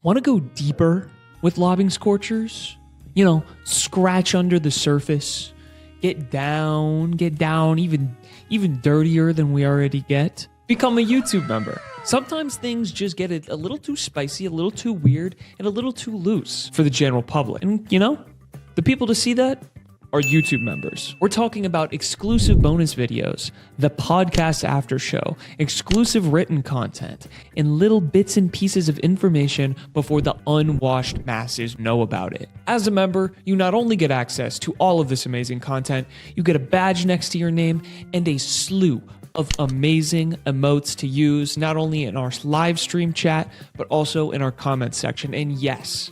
Want to go deeper with Lobbing Scorchers? You know, scratch under the surface, get down even dirtier than we already get? Become a YouTube member. Sometimes things just get a little too spicy, a little too weird, and a little too loose for the general public. And you know, the people to see that are YouTube members. We're talking about exclusive bonus videos, the podcast after show, exclusive written content, and little bits and pieces of information before the unwashed masses know about it. As a member, you not only get access to all of this amazing content, you get a badge next to your name and a slew of amazing emotes to use, not only in our live stream chat, but also in our comment section. And yes,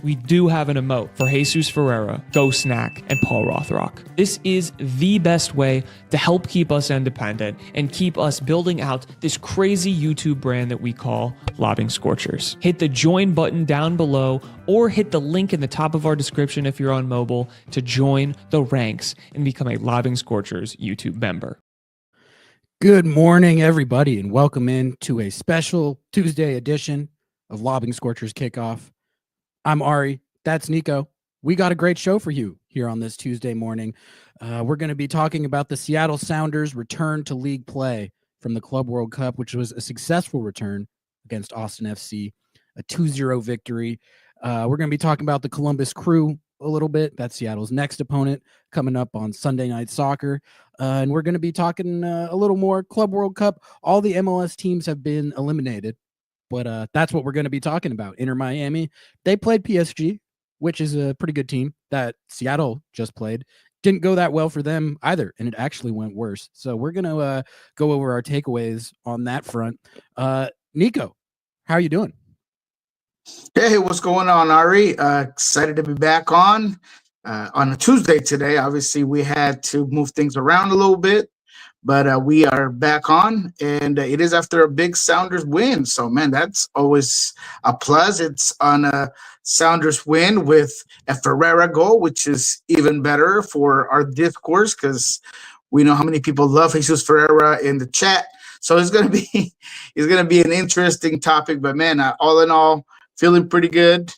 we do have an emote for Jesús Ferreira, Go Snack, and Paul Rothrock. This is the best way to help keep us independent and keep us building out this crazy YouTube brand that we call Lobbing Scorchers. Hit the join button down below or hit the link in the top of our description if you're on mobile to join the ranks and become a Lobbing Scorchers YouTube member. Good morning, everybody, and welcome in to a special Tuesday edition of Lobbing Scorchers Kickoff. I'm Ari. That's Nico. We got a great show for you here on this Tuesday morning. We're going to be talking about the Seattle Sounders' return to league play from the Club World Cup, which was a successful return against Austin FC, a 2-0 victory. We're going to be talking about the Columbus Crew a little bit. That's Seattle's next opponent coming up on Sunday Night Soccer. And we're going to be talking a little more Club World Cup. All the MLS teams have been eliminated. But that's what we're going to be talking about. Inter Miami, they played PSG, which is a pretty good team that Seattle just played. Didn't go that well for them either, and it actually went worse. So we're going to go over our takeaways on that front. Nico, how are you doing? Hey, what's going on, Ari? Excited to be back on a Tuesday today. Obviously, we had to move things around a little bit. But we are back on, and it is after a big Sounders win. So, man, that's always a plus. It's on a Sounders win with a Ferreira goal, which is even better for our discourse because we know how many people love Jesús Ferreira in the chat. So it's gonna be an interesting topic. But man, all in all, feeling pretty good.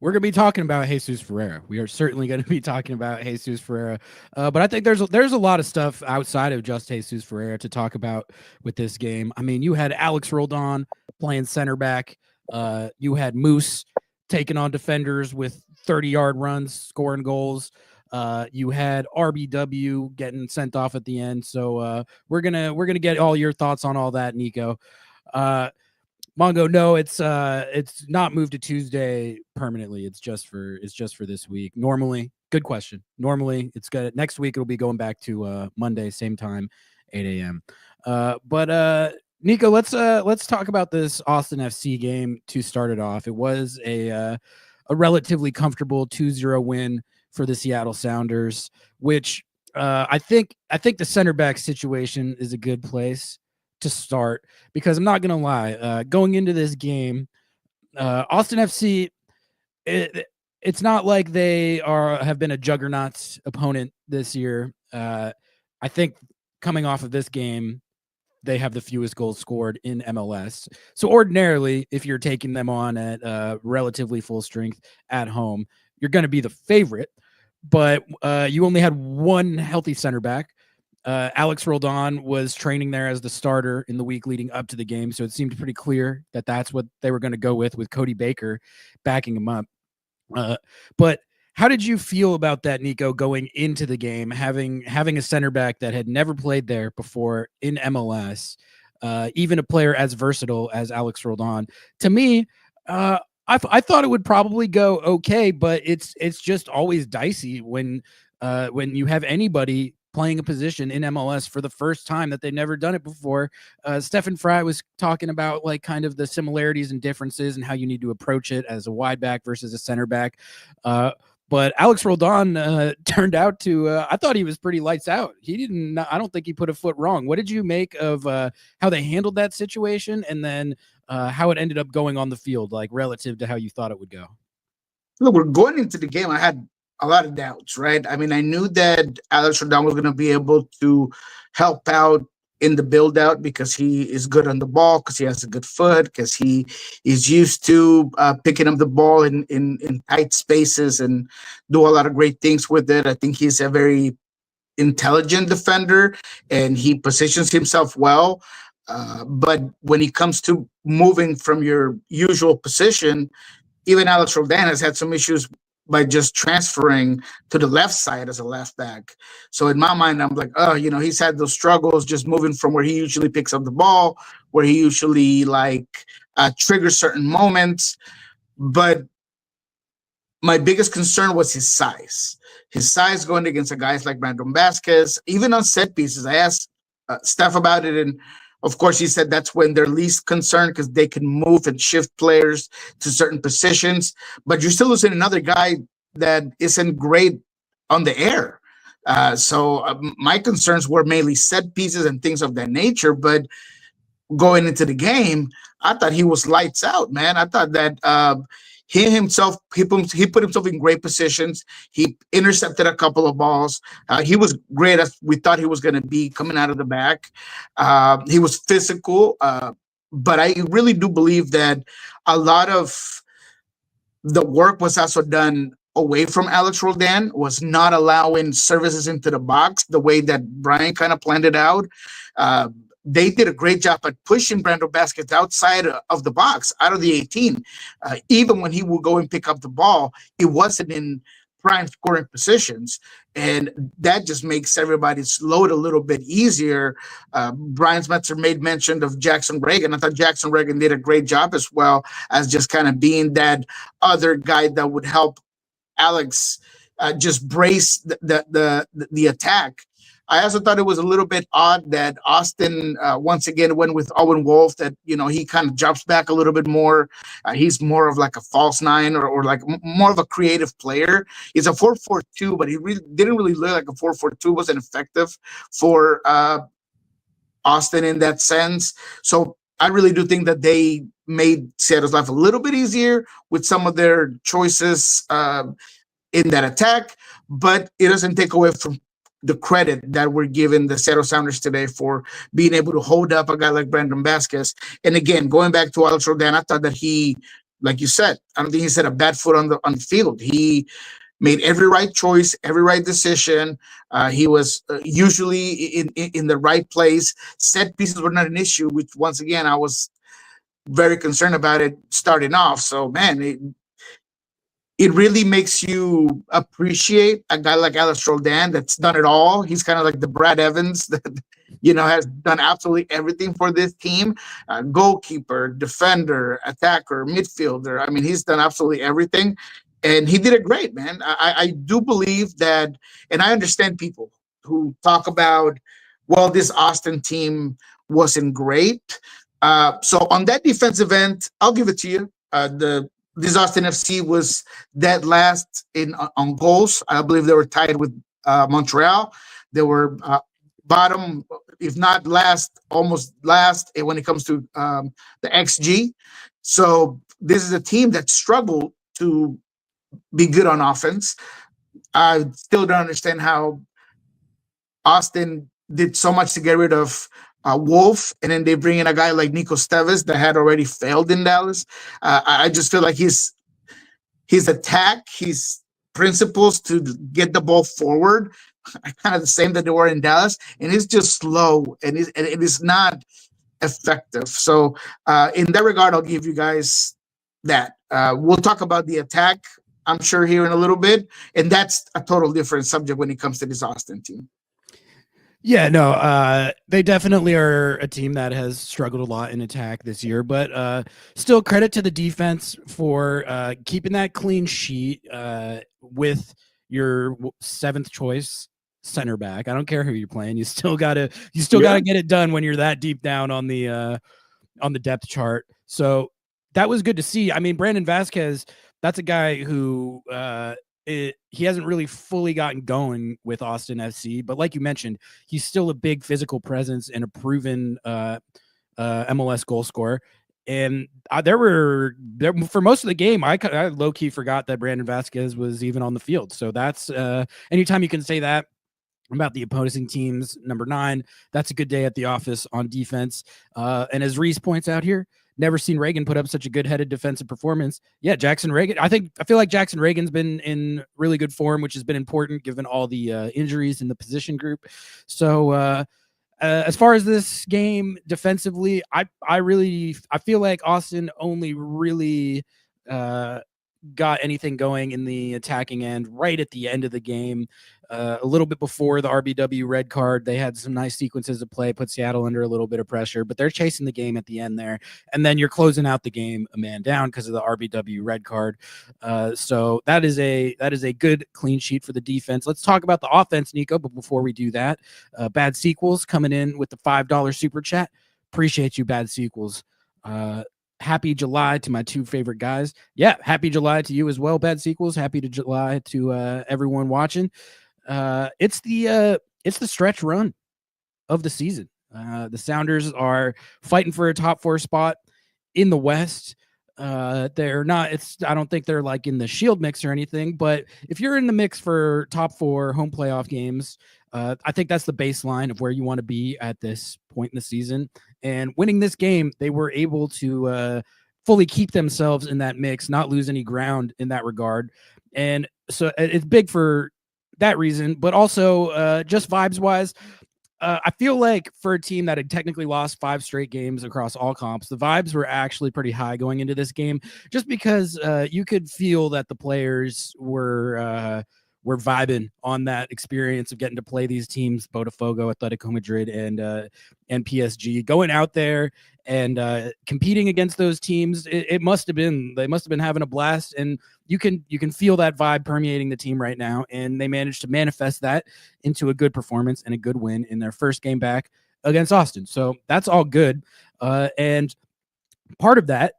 We're going to be talking about Jesús Ferreira. We are certainly going to be talking about Jesús Ferreira. But I think there's a lot of stuff outside of just Jesús Ferreira to talk about with this game. I mean, you had Alex Roldan playing center back. You had Moose taking on defenders with 30-yard runs, scoring goals. You had RBW getting sent off at the end. So we're gonna get all your thoughts on all that, Nico. Mongo, no, it's not moved to Tuesday permanently. It's just for this week. Normally, good question. Normally, it's good. Next week it'll be going back to Monday, same time, 8 a.m. But Nico, let's talk about this Austin FC game to start it off. It was a relatively comfortable 2-0 win for the Seattle Sounders, which I think the center back situation is a good place to start, because I'm not gonna lie, going into this game, Austin FC, it's not like they have been a juggernaut opponent this year. I think coming off of this game, they have the fewest goals scored in MLS. So ordinarily, if you're taking them on at relatively full strength at home, you're going to be the favorite. But you only had one healthy center back. Alex Roldan was training there as the starter in the week leading up to the game, so it seemed pretty clear that that's what they were going to go with Cody Baker backing him up. But how did you feel about that, Nico, going into the game, having a center back that had never played there before in MLS, even a player as versatile as Alex Roldan? To me, I thought it would probably go okay, but it's just always dicey when you have anybody playing a position in MLS for the first time that they've never done it before. Stefan Fry was talking about like kind of the similarities and differences and how you need to approach it as a wide back versus a center back. But Alex Roldan turned out to, I thought he was pretty lights out. I don't think he put a foot wrong. What did you make of how they handled that situation, and then how it ended up going on the field, like relative to how you thought it would go? Look, we're going into the game. I had a lot of doubts, right? I mean, I knew that Alex Roldan was going to be able to help out in the build out because he is good on the ball, because he has a good foot, because he is used to picking up the ball in tight spaces and do a lot of great things with it. I think he's a very intelligent defender and he positions himself well. But when it comes to moving from your usual position, even Alex Roldan has had some issues by just transferring to the left side as a left back. So in my mind, I'm like, oh, he's had those struggles just moving from where he usually picks up the ball, where he usually triggers certain moments. But my biggest concern was his size. His size going against a guys like Brandon Vasquez, even on set pieces. I asked Steph about it, and of course, he said that's when they're least concerned because they can move and shift players to certain positions. But you're still losing another guy that isn't great on the air. So my concerns were mainly set pieces and things of that nature. But going into the game, I thought he was lights out, man. I thought that he himself, he put himself in great positions. He intercepted a couple of balls. He was great as we thought he was going to be coming out of the back. He was physical, but I really do believe that a lot of the work was also done away from Alex Roldan, was not allowing services into the box the way that Brian kind of planned it out. They did a great job at pushing Brandon Vasquez outside of the box, out of the 18. Even when he would go and pick up the ball, it wasn't in prime scoring positions. And that just makes everybody's load a little bit easier. Brian Schmetzer made mention of Jackson Reagan. I thought Jackson Reagan did a great job as well as just kind of being that other guy that would help Alex just brace the attack. I also thought it was a little bit odd that Austin once again went with Owen Wolf, that, he kind of drops back a little bit more. He's more of like a false nine or like more of a creative player. He's a 4-4-2, but he really didn't really look like a 4-4-2. Wasn't effective for Austin in that sense. So I really do think that they made Seattle's life a little bit easier with some of their choices in that attack, but it doesn't take away from the credit that we're giving the Seattle Sounders today for being able to hold up a guy like Brandon Vasquez. And again, going back to Alex Roldan, I thought that he, like you said, I don't think he set a bad foot on the field. He made every right choice, every right decision. He was usually in the right place. Set pieces were not an issue, which once again, I was very concerned about it starting off. So, man, it really makes you appreciate a guy like Alex Roldan that's done it all. He's kind of like the Brad Evans that, has done absolutely everything for this team. Goalkeeper, defender, attacker, midfielder. I mean, he's done absolutely everything. And he did it great, man. I do believe that, and I understand people who talk about, well, this Austin team wasn't great. So on that defensive end, I'll give it to you. This Austin FC was dead last on goals. I believe they were tied with Montreal. They were bottom, if not last, almost last when it comes to the XG. So this is a team that struggled to be good on offense. I still don't understand how Austin did so much to get rid of Wolf, and then they bring in a guy like Nico Steves that had already failed in Dallas. I just feel like his attack, his principles to get the ball forward are kind of the same that they were in Dallas, and it's just slow and it is not effective. So in that regard, I'll give you guys that. We'll talk about the attack, I'm sure, here in a little bit, and that's a total different subject when it comes to this Austin team. Yeah, no, they definitely are a team that has struggled a lot in attack this year, but still credit to the defense for keeping that clean sheet with your seventh choice center back. I don't care who you're playing. You still gotta get it done when you're that deep down on the depth chart. So that was good to see. I mean, Brandon Vasquez, that's a guy who he hasn't really fully gotten going with Austin FC, but like you mentioned, he's still a big physical presence and a proven MLS goal scorer. And for most of the game, I low key forgot that Brandon Vasquez was even on the field. So that's anytime you can say that about the opposing team's number 9. That's a good day at the office on defense. And as Reese points out here, never seen Reagan put up such a good-headed defensive performance. Yeah, Jackson Reagan. I feel like Jackson Reagan's been in really good form, which has been important given all the injuries in the position group. So as far as this game defensively, I feel like Austin only really got anything going in the attacking end right at the end of the game. A little bit before the RBW red card, they had some nice sequences of play, put Seattle under a little bit of pressure, but they're chasing the game at the end there. And then you're closing out the game a man down because of the RBW red card. So that is a good clean sheet for the defense. Let's talk about the offense, Nico. But before we do that, Bad Sequels coming in with the $5 super chat. Appreciate you, Bad Sequels. Happy July to my 2 favorite guys. Yeah, happy July to you as well, Bad Sequels. Happy to July to everyone watching. It's the stretch run of the season. The Sounders are fighting for a top 4 spot in the West. They're not, I don't think they're like in the Shield mix or anything, but if you're in the mix for top 4 home playoff games, I think that's the baseline of where you want to be at this point in the season. And winning this game, they were able to fully keep themselves in that mix, not lose any ground in that regard. And so it's big for that reason, but also just vibes wise, I feel like for a team that had technically lost 5 straight games across all comps, the vibes were actually pretty high going into this game, just because you could feel that the players were vibing on that experience of getting to play these teams, Botafogo, Atletico Madrid, and PSG, going out there and competing against those teams. They must have been having a blast, and you can feel that vibe permeating the team right now. And they managed to manifest that into a good performance and a good win in their first game back against Austin. So that's all good. And part of that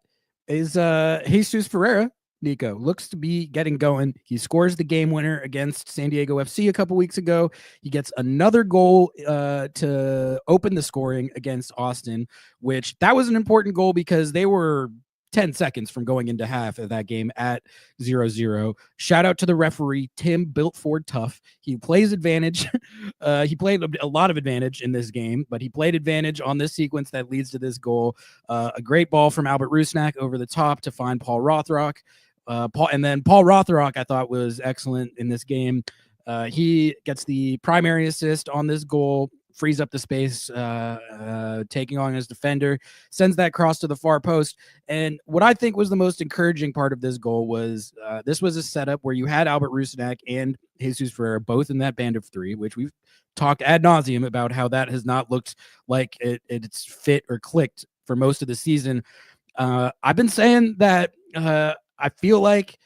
is Jesús Ferreira. Nico looks to be getting going. He scores the game winner against San Diego FC a couple weeks ago. He gets another goal to open the scoring against Austin, which that was an important goal because they were 10 seconds from going into half of that game at 0-0. Shout out to the referee, Tim Built Ford Tough. He plays advantage. He played a lot of advantage in this game, but he played advantage on this sequence that leads to this goal. A great ball from Albert Rusnak over the top to find Paul Rothrock. Paul Rothrock, I thought, was excellent in this game. He gets the primary assist on this goal, frees up the space, taking on his defender, sends that cross to the far post. And what I think was the most encouraging part of this goal was this was a setup where you had Albert Rusnak and Jesús Ferreira both in that band of 3, which we've talked ad nauseum about how that has not looked like it's fit or clicked for most of the season. I've been saying that I feel like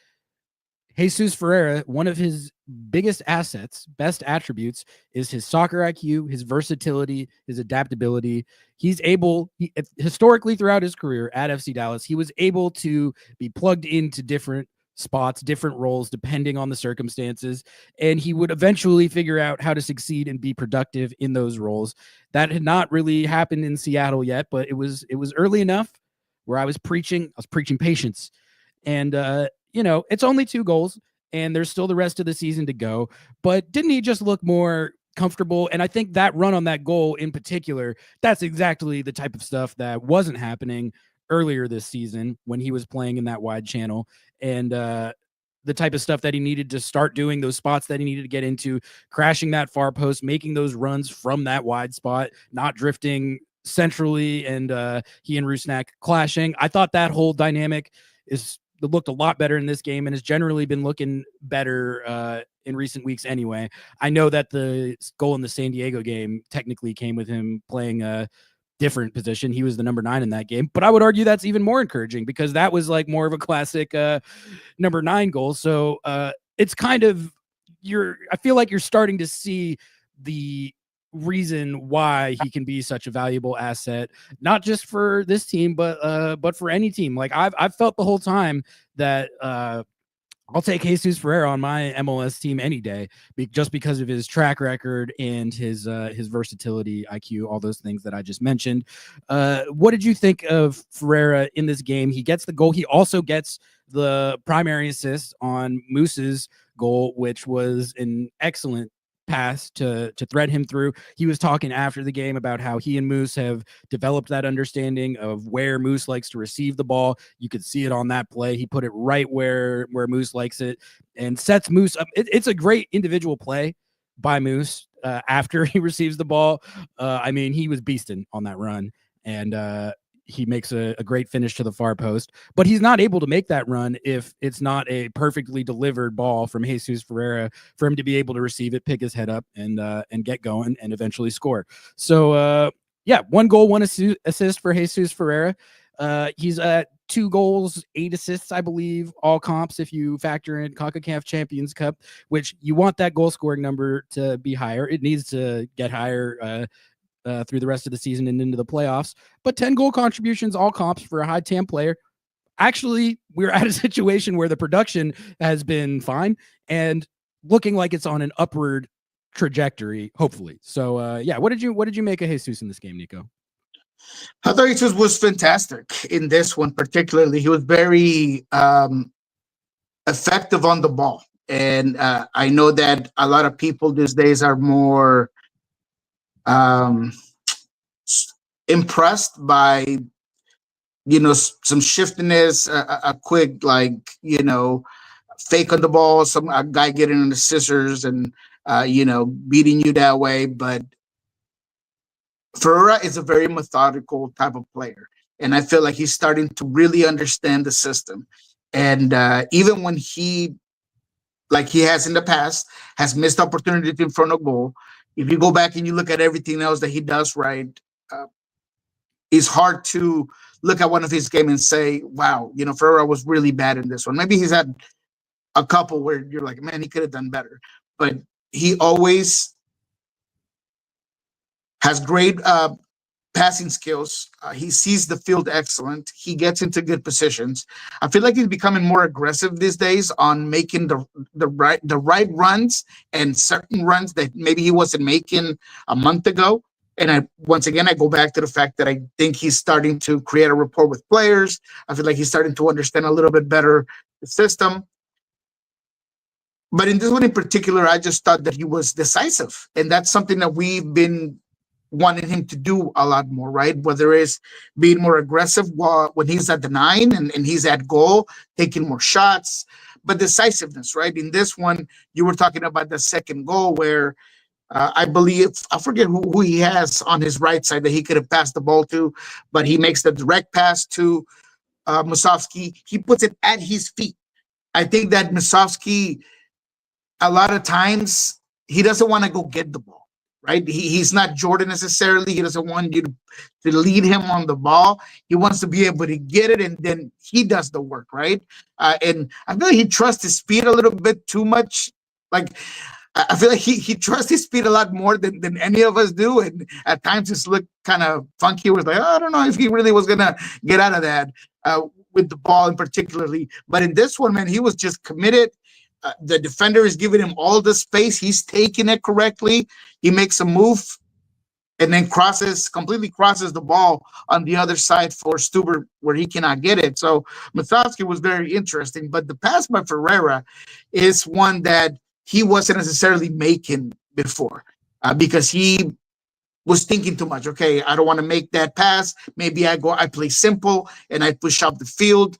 Jesús Ferreira, one of his biggest assets, best attributes, is his soccer IQ, his versatility, his adaptability. Historically throughout his career at FC Dallas, he was able to be plugged into different spots, different roles, depending on the circumstances, and he would eventually figure out how to succeed and be productive in those roles. That had not really happened in Seattle yet, but it was early enough where I was preaching patience. And, it's only 2 goals and there's still the rest of the season to go, but didn't he just look more comfortable? And I think that run on that goal in particular, that's exactly the type of stuff that wasn't happening earlier this season when he was playing in that wide channel, and the type of stuff that he needed to start doing, those spots that he needed to get into, crashing that far post, making those runs from that wide spot, not drifting centrally, and he and Rusnak clashing. I thought that whole dynamic looked a lot better in this game and has generally been looking better in recent weeks anyway. I know that the goal in the San Diego game technically came with him playing a different position. He was the number 9 in that game, but I would argue that's even more encouraging because that was like more of a classic number 9 goal. So it's kind of, I feel like you're starting to see the reason why he can be such a valuable asset, not just for this team, but for any team. Like I've felt the whole time that I'll take Jesús Ferreira on my MLS team any day, just because of his track record and his versatility, IQ, all those things that I just mentioned. What did you think of Ferreira in this game? He gets the goal. He also gets the primary assist on Moose's goal, which was an excellent pass to thread him through. He was talking after the game about how he and Moose have developed that understanding of where Moose likes to receive the ball. You could see it on that play. He put it right where Moose likes it and sets Moose up. It's a great individual play by Moose after he receives the ball. I mean, he was beasting on that run, and he makes a great finish to the far post, but he's not able to make that run if it's not a perfectly delivered ball from Jesús Ferreira for him to be able to receive it, pick his head up, and get going and eventually score. So, 1 goal, 1 assist for Jesús Ferreira. He's at 2 goals, 8 assists, I believe, all comps if you factor in CONCACAF Champions Cup, which you want that goal scoring number to be higher. It needs to get higher through the rest of the season and into the playoffs. But 10 goal contributions, all comps for a high TAM player. Actually, we're at a situation where the production has been fine and looking like it's on an upward trajectory, hopefully. So, what did you make of Jesús in this game, Nico? I thought Jesús was fantastic in this one, particularly. He was very effective on the ball. And I know that a lot of people these days are more impressed by some shiftiness, a quick fake on the ball, a guy getting in the scissors and beating you that way. But Ferreira is a very methodical type of player, and I feel like he's starting to really understand the system. And even when he, like he has in the past, has missed opportunities in front of goal, if you go back and you look at everything else that he does right, it's hard to look at one of his games and say, wow, Ferreira was really bad in this one. Maybe he's had a couple where you're like, man, he could have done better. But he always has great passing skills. He sees the field excellent. He gets into good positions. I feel like he's becoming more aggressive these days on making the right runs and certain runs that maybe he wasn't making a month ago. And once again, I go back to the fact that I think he's starting to create a rapport with players. I feel like he's starting to understand a little bit better the system. But in this one in particular, I just thought that he was decisive. And that's something that we've been wanting him to do a lot more, right? Whether it's being more aggressive when he's at the 9 and he's at goal, taking more shots, but decisiveness, right? In this one, you were talking about the second goal where I believe, I forget who he has on his right side that he could have passed the ball to, but he makes the direct pass to Musovski. He puts it at his feet. I think that Musovski, a lot of times, he doesn't want to go get the ball. Right? He's not Jordan necessarily. He doesn't want you to lead him on the ball. He wants to be able to get it, and then he does the work, right? And I feel like he trusts his speed a little bit too much. Like, I feel like he trusts his speed a lot more than any of us do. And at times it's looked kind of funky. It was like, I don't know if he really was going to get out of that with the ball in particularly. But in this one, man, he was just committed. The defender is giving him all the space. He's taking it correctly. He makes a move and then completely crosses the ball on the other side for Stuber where he cannot get it. So Musovski was very interesting. But the pass by Ferreira is one that he wasn't necessarily making before because he was thinking too much. Okay, I don't want to make that pass. Maybe I play simple and I push up the field.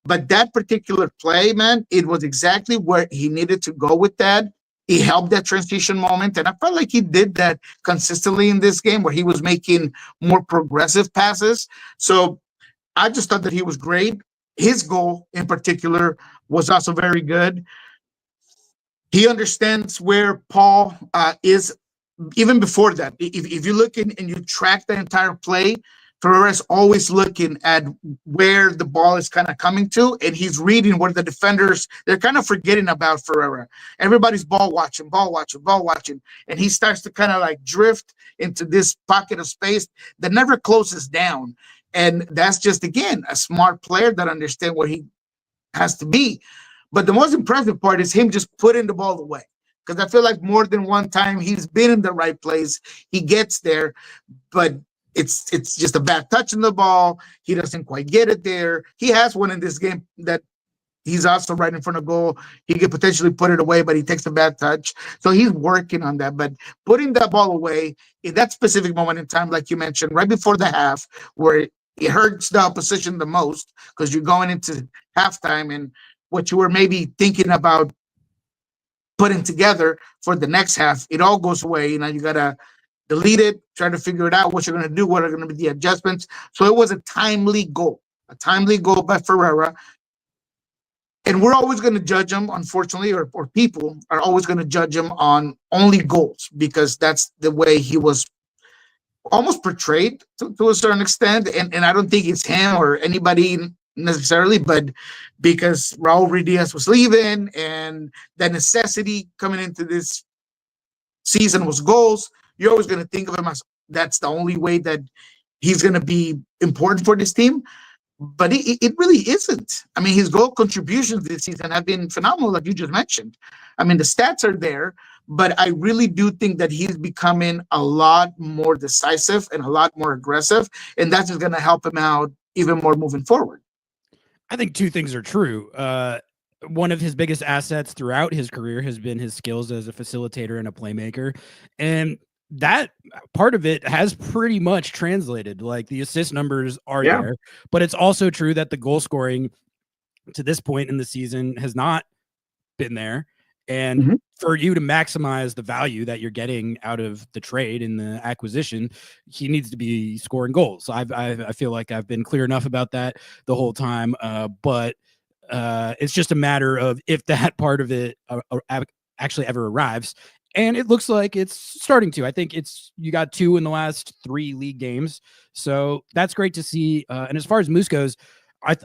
But that particular play, man, it was exactly where he needed to go with that. He helped that transition moment. And I felt like he did that consistently in this game where he was making more progressive passes. So I just thought that he was great. His goal in particular was also very good. He understands where Paul is even before that. If you look in and you track the entire play, Ferreira's always looking at where the ball is kind of coming to, and he's reading where the defenders, they're kind of forgetting about Ferreira. Everybody's ball watching, and he starts to kind of like drift into this pocket of space that never closes down. And that's just, again, a smart player that understands where he has to be. But the most impressive part is him just putting the ball away. Because I feel like more than one time he's been in the right place. He gets there, but it's just a bad touch on the ball. He doesn't quite get it there. He has one in this game that he's also right in front of goal. He could potentially put it away, but he takes a bad touch. So he's working on that. But putting that ball away in that specific moment in time, like you mentioned, right before the half, where it hurts the opposition the most because you're going into halftime and what you were maybe thinking about putting together for the next half, it all goes away. You got to delete it, try to figure it out, what you're going to do, what are going to be the adjustments. So it was a timely goal by Ferreira. And we're always going to judge him, unfortunately, or people are always going to judge him on only goals because that's the way he was almost portrayed to a certain extent. And I don't think it's him or anybody necessarily, but because Raul Ruiz was leaving and the necessity coming into this season was goals, you're always going to think of him as that's the only way that he's going to be important for this team. But it really isn't. I mean, his goal contributions this season have been phenomenal, like you just mentioned. I mean, the stats are there, but I really do think that he's becoming a lot more decisive and a lot more aggressive, and that's just going to help him out even more moving forward. I think two things are true. One of his biggest assets throughout his career has been his skills as a facilitator and a playmaker. And that part of it has pretty much translated. Like the assist numbers are there, but it's also true that the goal scoring to this point in the season has not been there. And for you to maximize the value that you're getting out of the trade and the acquisition, he needs to be scoring goals. So I feel like I've been clear enough about that the whole time. But it's just a matter of if that part of it actually ever arrives. And it looks like it's starting to. I think you got 2 in the last 3 league games. So that's great to see. And as far as Moose goes, I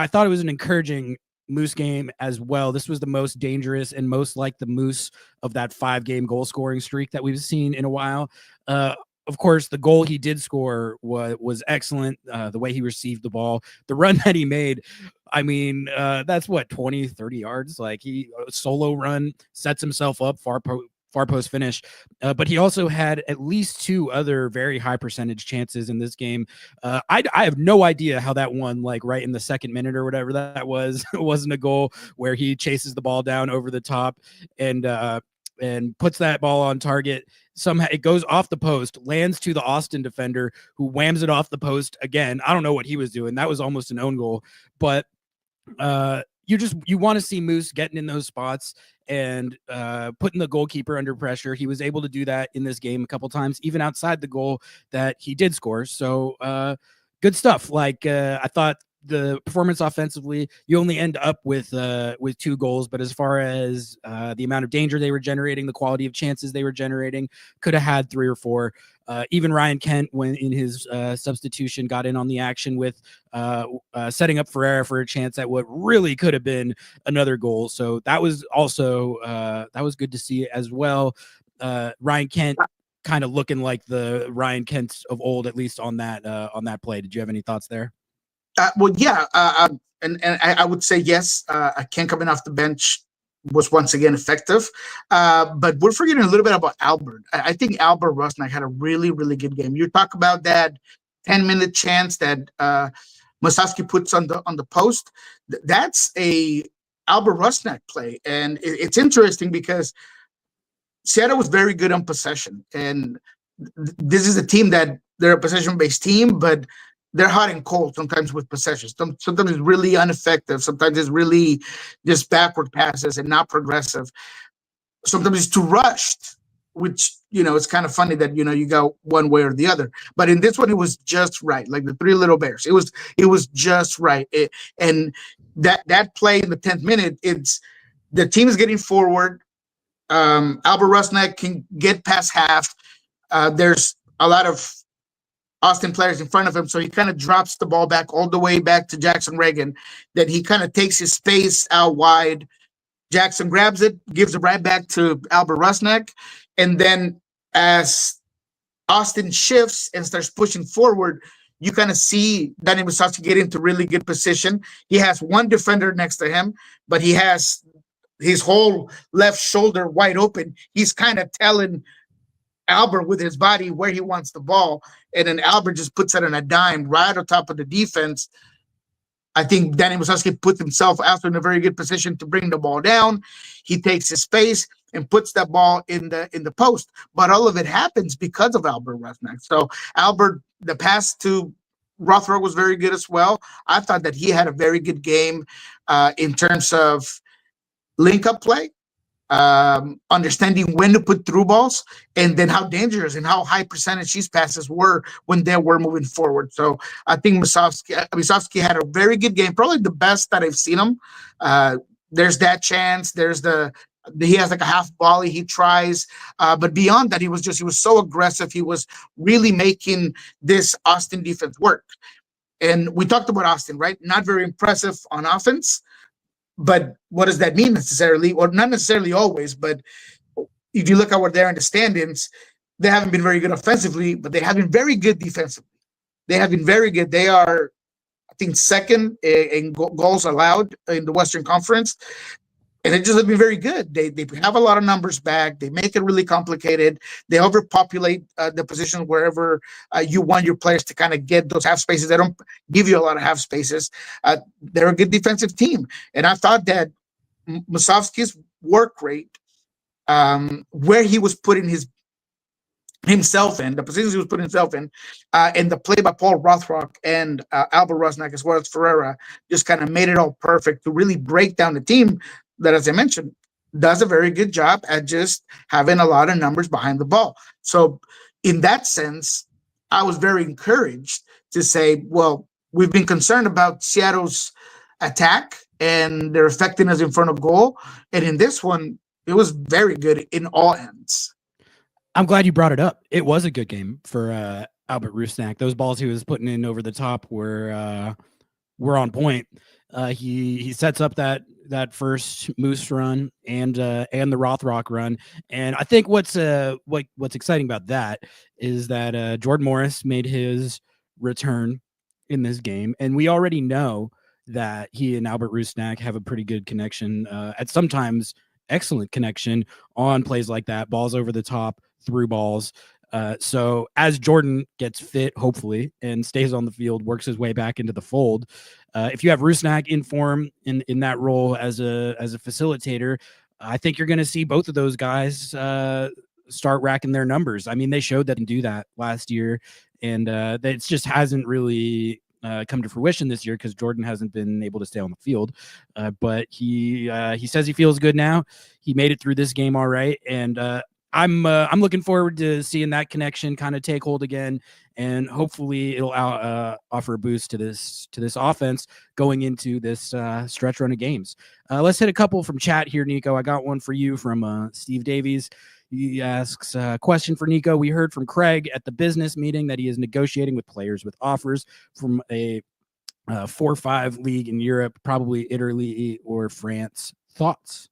thought it was an encouraging Moose game as well. This was the most dangerous and most like the Moose of that 5-game goal scoring streak that we've seen in a while. Of course, the goal he did score was excellent. The way he received the ball, the run that he made, I mean, that's what, 20, 30 yards? Like he solo run, sets himself up, far post finish. But he also had at least 2 other very high percentage chances in this game. I have no idea how that one, like right in the 2nd minute or whatever that was, it wasn't a goal, where he chases the ball down over the top and puts that ball on target. Somehow it goes off the post, lands to the Austin defender, who whams it off the post again. I don't know what he was doing. That was almost an own goal, but you want to see Moose getting in those spots and putting the goalkeeper under pressure. He was able to do that in this game a couple times, even outside the goal that he did score. So good stuff. Like I thought the performance offensively, you only end up with 2 goals, but as far as the amount of danger they were generating, the quality of chances they were generating, could have had 3 or 4. Even Ryan Kent, when in his substitution, got in on the action with setting up Ferreira for a chance at what really could have been another goal. So that was also that was good to see as well. Ryan Kent kind of looking like the Ryan Kent of old, at least on that play. Did you have any thoughts there? Well, yeah, and I would say yes. Kent coming off the bench was once again effective, but we're forgetting a little bit about Albert. I think Albert Rusnak had a really, really good game. You talk about that 10-minute chance that Musovski puts on the post. That's a Albert Rusnak play, and it's interesting because Seattle was very good on possession, and this is a team that they're a possession-based team, but they're hot and cold sometimes with possessions. Sometimes it's really ineffective. Sometimes it's really just backward passes and not progressive. Sometimes it's too rushed, which, it's kind of funny that, you go one way or the other. But in this one, it was just right, like the 3 Little Bears. It was just right. And that play in the 10th minute, it's the team is getting forward. Albert Rusnak can get past half. There's a lot of Austin players in front of him, so he kind of drops the ball back all the way back to Jackson Reagan. Then he kind of takes his space out wide. Jackson grabs it, gives it right back to Albert Rusnak, and then as Austin shifts and starts pushing forward, you kind of see Danny Musovski get into really good position. He has one defender next to him, but he has his whole left shoulder wide open. He's kind of telling Albert with his body where he wants the ball, and then Albert just puts it on a dime right on top of the defense. I think Danny Musovski put himself also in a very good position to bring the ball down. He takes his space and puts that ball in the post. But all of it happens because of Albert Rusnak. So Albert, the pass to Rothrock was very good as well. I thought that he had a very good game in terms of link-up play, understanding when to put through balls, and then how dangerous and how high percentage these passes were when they were moving forward. So I think Musovski had a very good game, probably the best that I've seen him. There's that chance. He has like a half volley he tries, but beyond that, he was so aggressive. He was really making this Austin defense work. And we talked about Austin, right? Not very impressive on offense. But what does that mean necessarily? Or not necessarily always, but if you look at where they're in the standings, they haven't been very good offensively, but they have been very good defensively. They have been very good. They are, I think, second in goals allowed in the Western Conference. And it just has been very good. They have a lot of numbers back. They make it really complicated. They overpopulate the position wherever you want your players to kind of get those half spaces. They don't give you a lot of half spaces. They're a good defensive team. And I thought that Musovski's work rate, where he was putting himself in, the positions he was putting himself in, and the play by Paul Rothrock and Albert Rusnak as well as Ferreira just kind of made it all perfect to really break down the team that, as I mentioned, does a very good job at just having a lot of numbers behind the ball. So in that sense, I was very encouraged to say, well, we've been concerned about Seattle's attack and their effectiveness in front of goal. And in this one, it was very good in all ends. I'm glad you brought it up. It was a good game for Albert Rusnak. Those balls he was putting in over the top were on point. He sets up that first Moose run and the Rothrock run, and I think what's exciting about that is that Jordan Morris made his return in this game, and we already know that he and Albert Rusnak have a pretty good connection, at sometimes excellent connection on plays like that, balls over the top, through balls. So as Jordan gets fit, hopefully, and stays on the field, works his way back into the fold, if you have Rusnak in form in that role as a facilitator, I think you're going to see both of those guys start racking their numbers. I mean, they showed that they can do that last year, and it just hasn't really come to fruition this year because Jordan hasn't been able to stay on the field. But he says he feels good now. He made it through this game all right, and I'm looking forward to seeing that connection kind of take hold again, and hopefully it'll offer a boost to this offense going into this stretch run of games. Let's hit a couple from chat here, Nico. I got one for you from Steve Davies. He asks a question for Nico. We heard from Craig at the business meeting that he is negotiating with players with offers from a 4-5 league in Europe, probably Italy or France. Thoughts?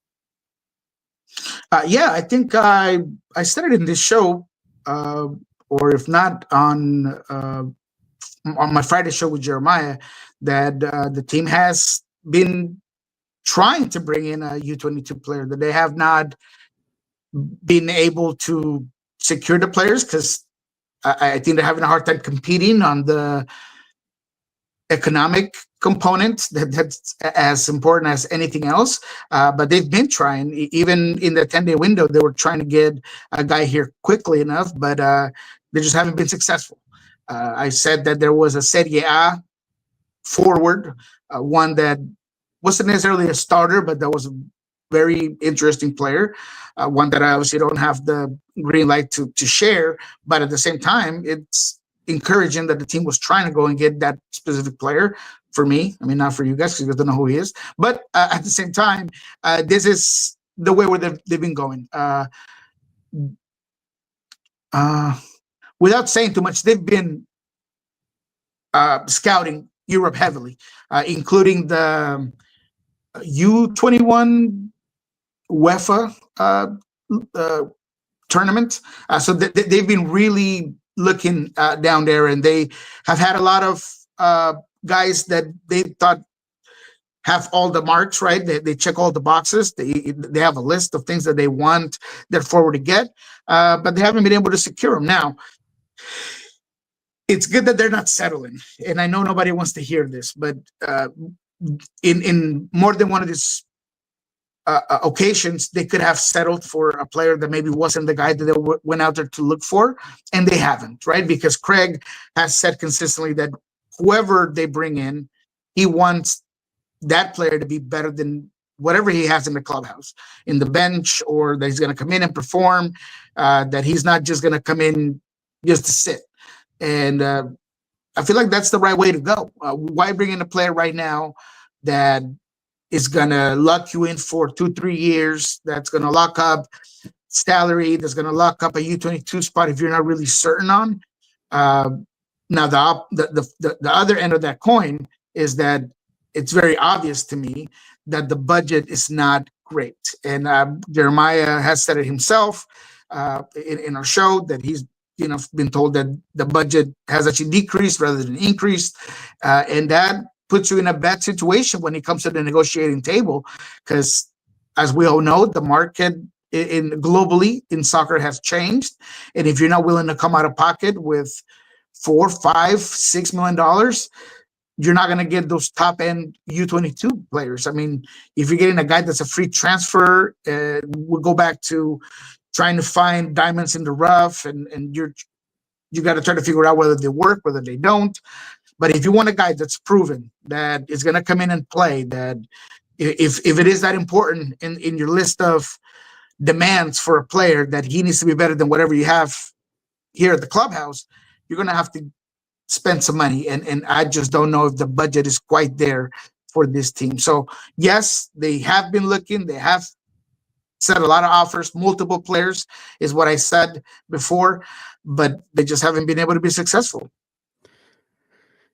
Yeah, I think I said it in this show, or if not on my Friday show with Jeremiah, that the team has been trying to bring in a U22 player, that they have not been able to secure the players because I think they're having a hard time competing on the economic component that's as important as anything else. But they've been trying, even in the 10-day window, they were trying to get a guy here quickly enough, but they just haven't been successful. I said that there was a Serie A forward, one that wasn't necessarily a starter, but that was a very interesting player, one that I obviously don't have the green light to share, but at the same time, it's encouraging that the team was trying to go and get that specific player. For me, I mean, not for you guys because you guys don't know who he is, but at the same time, this is the way where they've been going. Without saying too much, they've been scouting Europe heavily, including the U21 UEFA tournament. So they've been really looking down there, and they have had a lot of guys that they thought have all the marks, right? They check all the boxes. They have a list of things that they want their forward to get, but they haven't been able to secure them. Now, it's good that they're not settling. And I know nobody wants to hear this, but in more than one of these occasions, they could have settled for a player that maybe wasn't the guy that they went out there to look for, and they haven't, right? Because Craig has said consistently that whoever they bring in, he wants that player to be better than whatever he has in the clubhouse, in the bench, or that he's going to come in and perform, that he's not just going to come in just to sit. And I feel like that's the right way to go. Why bring in a player right now that is going to lock you in for 2-3 years, that's going to lock up salary, that's going to lock up a U22 spot if you're not really certain on? Now, the other end of that coin is that it's very obvious to me that the budget is not great. And Jeremiah has said it himself in our show that he's been told that the budget has actually decreased rather than increased. And that puts you in a bad situation when it comes to the negotiating table, because as we all know, the market globally in soccer has changed. And if you're not willing to come out of pocket with $4, $5, $6 million, you're not going to get those top end U22 players. I mean, if you're getting a guy that's a free transfer, we'll go back to trying to find diamonds in the rough, and you got to try to figure out whether they work, whether they don't. But if you want a guy that's proven that is going to come in and play, that if it is that important in your list of demands for a player, that he needs to be better than whatever you have here at the clubhouse, you're going to have to spend some money. And I just don't know if the budget is quite there for this team. So yes, they have been looking. They have said a lot of offers, multiple players is what I said before, but they just haven't been able to be successful.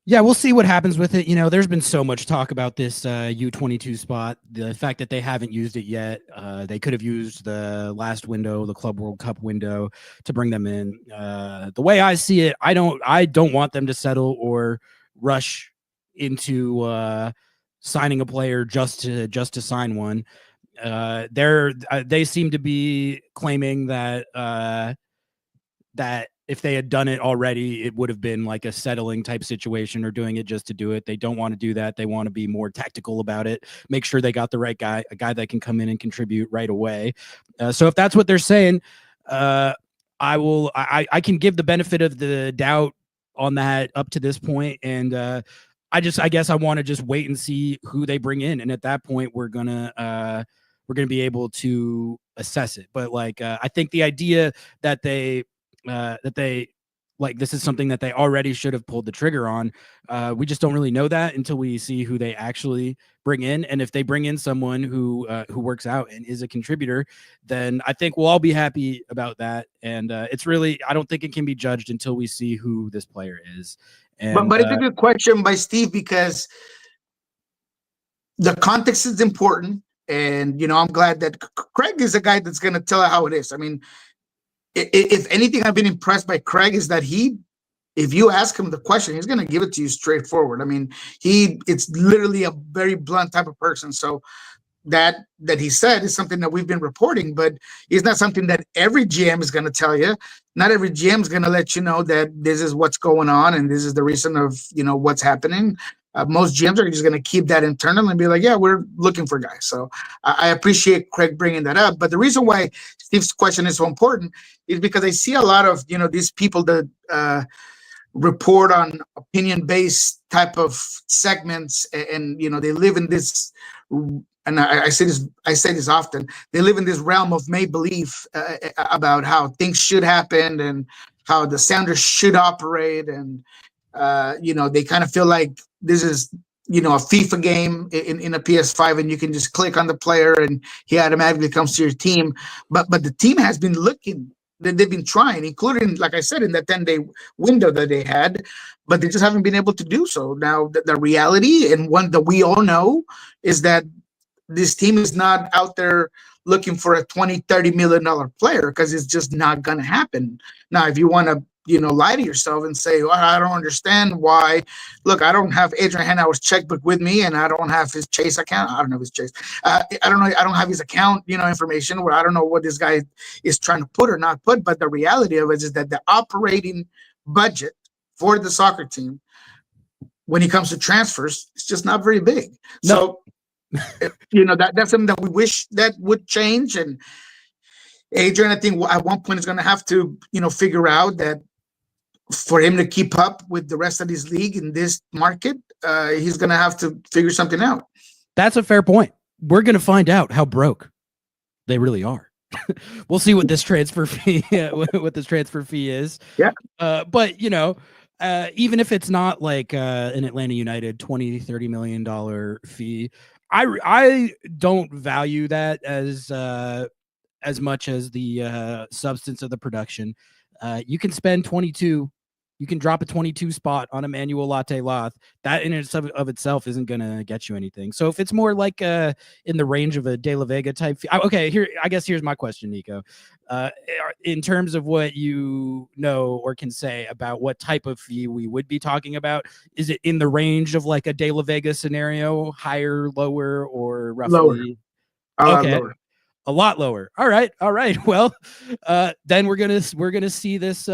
Yeah, we'll see what happens with it. There's been so much talk about this U22 spot, the fact that they haven't used it yet. They could have used the last window, the Club World Cup window, to bring them in. The way I see it, I don't want them to settle or rush into signing a player just to sign one. They seem to be claiming that that if they had done it already, it would have been like a settling type situation, or doing it just to do it. They don't want to do that. They want to be more tactical about it, make sure they got the right guy, a guy that can come in and contribute right away. So if that's what they're saying, I can give the benefit of the doubt on that up to this point. And I guess I want to just wait and see who they bring in. And at that point, we're going to be able to assess it. But I think the idea that they this is something that they already should have pulled the trigger on. We just don't really know that until we see who they actually bring in. And if they bring in someone who works out and is a contributor, then I think we'll all be happy about that. And it's really, I don't think it can be judged until we see who this player is. And, but it's a good question by Steve, because the context is important. And, I'm glad that Craig is a guy that's going to tell it how it is. I mean, if anything, I've been impressed by Craig is that if you ask him the question, he's going to give it to you straightforward. I mean, it's literally a very blunt type of person. So that he said is something that we've been reporting, but it's not something that every GM is going to tell you. Not every GM is going to let you know that this is what's going on and this is the reason of, what's happening. Most GMs are just going to keep that internal and be like, yeah, we're looking for guys. So I appreciate Craig bringing that up. But the reason why Steve's question is so important is because I see a lot of, these people that report on opinion-based type of segments, and they live in this, and I say this often, they live in this realm of make-believe about how things should happen and how the Sounders should operate. And, they kind of feel like this is, a FIFA game in a PS5, and you can just click on the player and he automatically comes to your team. But the team has been looking, they've been trying, including, like I said, in that 10-day window that they had, but they just haven't been able to do so. Now, the reality, and one that we all know, is that this team is not out there looking for a $20-30 million player, because it's just not going to happen. Now, if you want to, lie to yourself and say, well, I don't understand why. Look, I don't have Adrian Hanauer's checkbook with me, and I don't have his Chase account. I don't know his Chase. I don't know. I don't have his account, information, where I don't know what this guy is trying to put or not put. But the reality of it is that the operating budget for the soccer team, when it comes to transfers, it's just not very big. No. So, that's something that we wish that would change. And Adrian, I think at one point is going to have to, figure out that for him to keep up with the rest of this league in this market, he's going to have to figure something out. That's a fair point. We're going to find out how broke they really are. We'll see what this transfer fee is. Yeah. But even if it's not like an Atlanta United $20-30 million fee, I don't value that as much as the substance of the production. You can spend 22. You can drop a 22 spot on Emmanuel Latte Loth. That in of itself isn't going to get you anything. So if it's more like in the range of a De La Vega type fee, okay, here's my question, Nico. In terms of what you know or can say about what type of fee we would be talking about, is it in the range of like a De La Vega scenario, higher, lower, or roughly? Lower. Okay. Lower. A lot lower. All right. Well, then we're gonna see this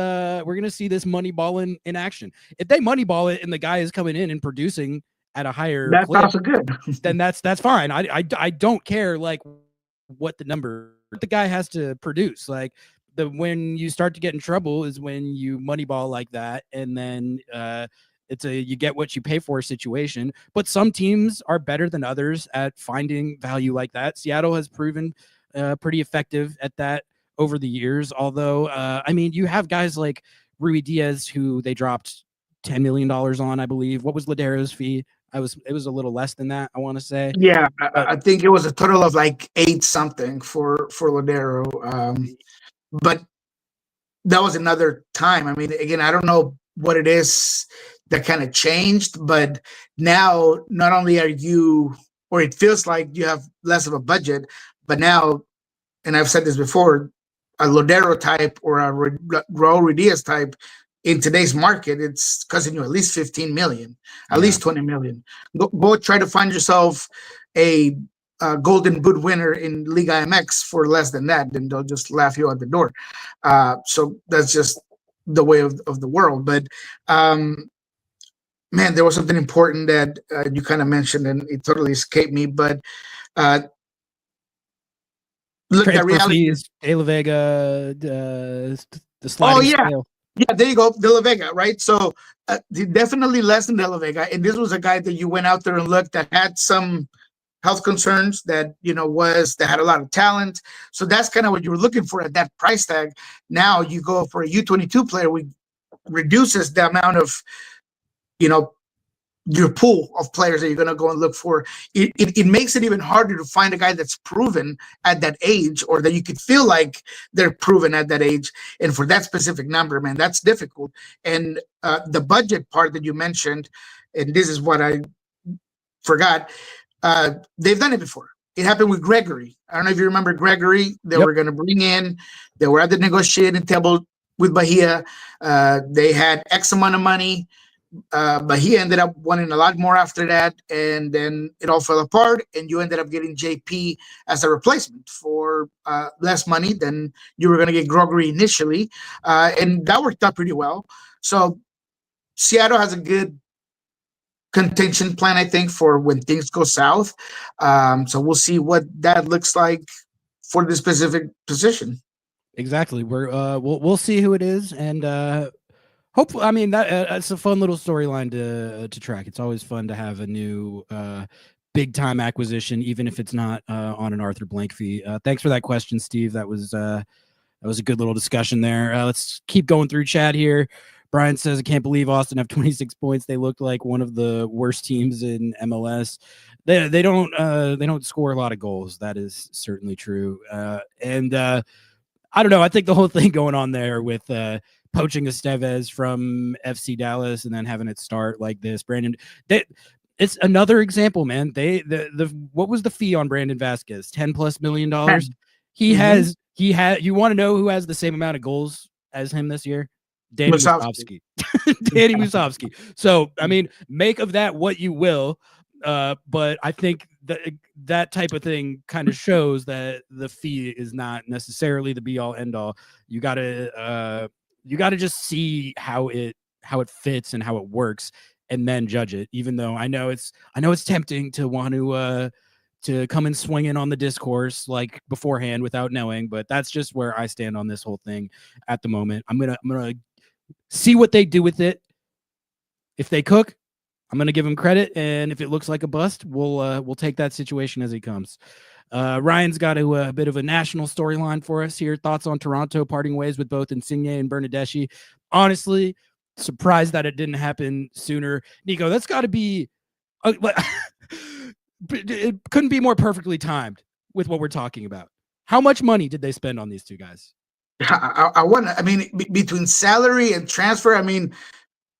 money ball in action. If they money ball it and the guy is coming in and producing at a higher that's clip, also good. then that's fine. I don't care like what the number the guy has to produce. Like when you start to get in trouble is when you money ball like that, and then it's a you get what you pay for situation. But some teams are better than others at finding value like that. Seattle has proven pretty effective at that over the years. Although, you have guys like Rui Diaz, who they dropped $10 million on, I believe. What was Ladero's fee? It was a little less than that, I want to say. Yeah, I think it was a total of like 8 something for Ladero. But that was another time. I mean, again, I don't know what it is that kind of changed, but now not only are you, or it feels like you have less of a budget, but now, and I've said this before, a Lodero type or a Raul Diaz type in today's market, it's costing you at least 15 million, at least 20 million. Go try to find yourself a Golden Boot winner in Liga MX for less than that, then they'll just laugh you out the door. So that's just the way of the world. But man, there was something important that you kind of mentioned, and it totally escaped me. But look at reality. De La Vega, the sliding scale. Yeah, there you go, De La Vega, right? So definitely less than De La Vega. And this was a guy that you went out there and looked that had some health concerns, that that had a lot of talent. So that's kind of what you were looking for at that price tag. Now you go for a U22 player, which reduces the amount of your pool of players that you're going to go and look for. It makes it even harder to find a guy that's proven at that age, or that you could feel like they're proven at that age. And for that specific number, man, that's difficult. And the budget part that you mentioned, and this is what I forgot, they've done it before. It happened with Gregory. I don't know if you remember Gregory. They were going to bring in, they were at the negotiating table with Bahia. They had X amount of money. Bahia ended up wanting a lot more after that, and then it all fell apart, and you ended up getting JP as a replacement for less money than you were going to get Gregory initially, and that worked out pretty well. So Seattle has a good contention plan, I think, for when things go south. So we'll see what that looks like for the specific position. Exactly. We'll see who it is, and hopefully, that's a fun little storyline to track. It's always fun to have a new big time acquisition, even if it's not on an Arthur Blank fee. Thanks for that question, Steve. That was a good little discussion there. Let's keep going through chat here. Brian says, I can't believe Austin have 26 points. They looked like one of the worst teams in MLS. They don't score a lot of goals. That is certainly true. And I don't know. I think the whole thing going on there with poaching Estevez from FC Dallas and then having it start like this, Brandon, it's another example, man. What was the fee on Brandon Vasquez? $10+ million. He has you want to know who has the same amount of goals as him this year? Danny Musovski. Danny Musovski. So make of that what you will. But I think that type of thing kind of shows that the fee is not necessarily the be all end all. You gotta just see how it fits and how it works, and then judge it. Even though I know it's tempting to want to come and swing in on the discourse like beforehand without knowing, but that's just where I stand on this whole thing at the moment. I'm gonna see what they do with it. If they cook, I'm gonna give them credit, and if it looks like a bust, we'll take that situation as it comes. Ryan's got a bit of a national storyline for us here. Thoughts on Toronto parting ways with both Insigne and Bernardeschi? Honestly, surprised that it didn't happen sooner. Nico, that's got to be it couldn't be more perfectly timed with what we're talking about. How much money did they spend on these two guys? I wonder. I mean, between salary and transfer, I mean,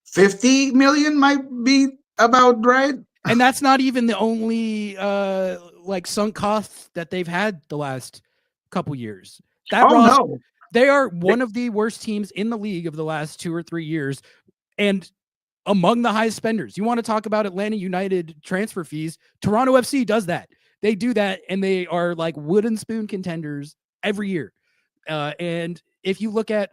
50 million might be about right. And that's not even the only like sunk costs that they've had the last couple years. No. They are one of the worst teams in the league of the last 2 or 3 years, and among the highest spenders. You want to talk about Atlanta United transfer fees? Toronto FC does that. They do that, and they are like wooden spoon contenders every year. And if you look at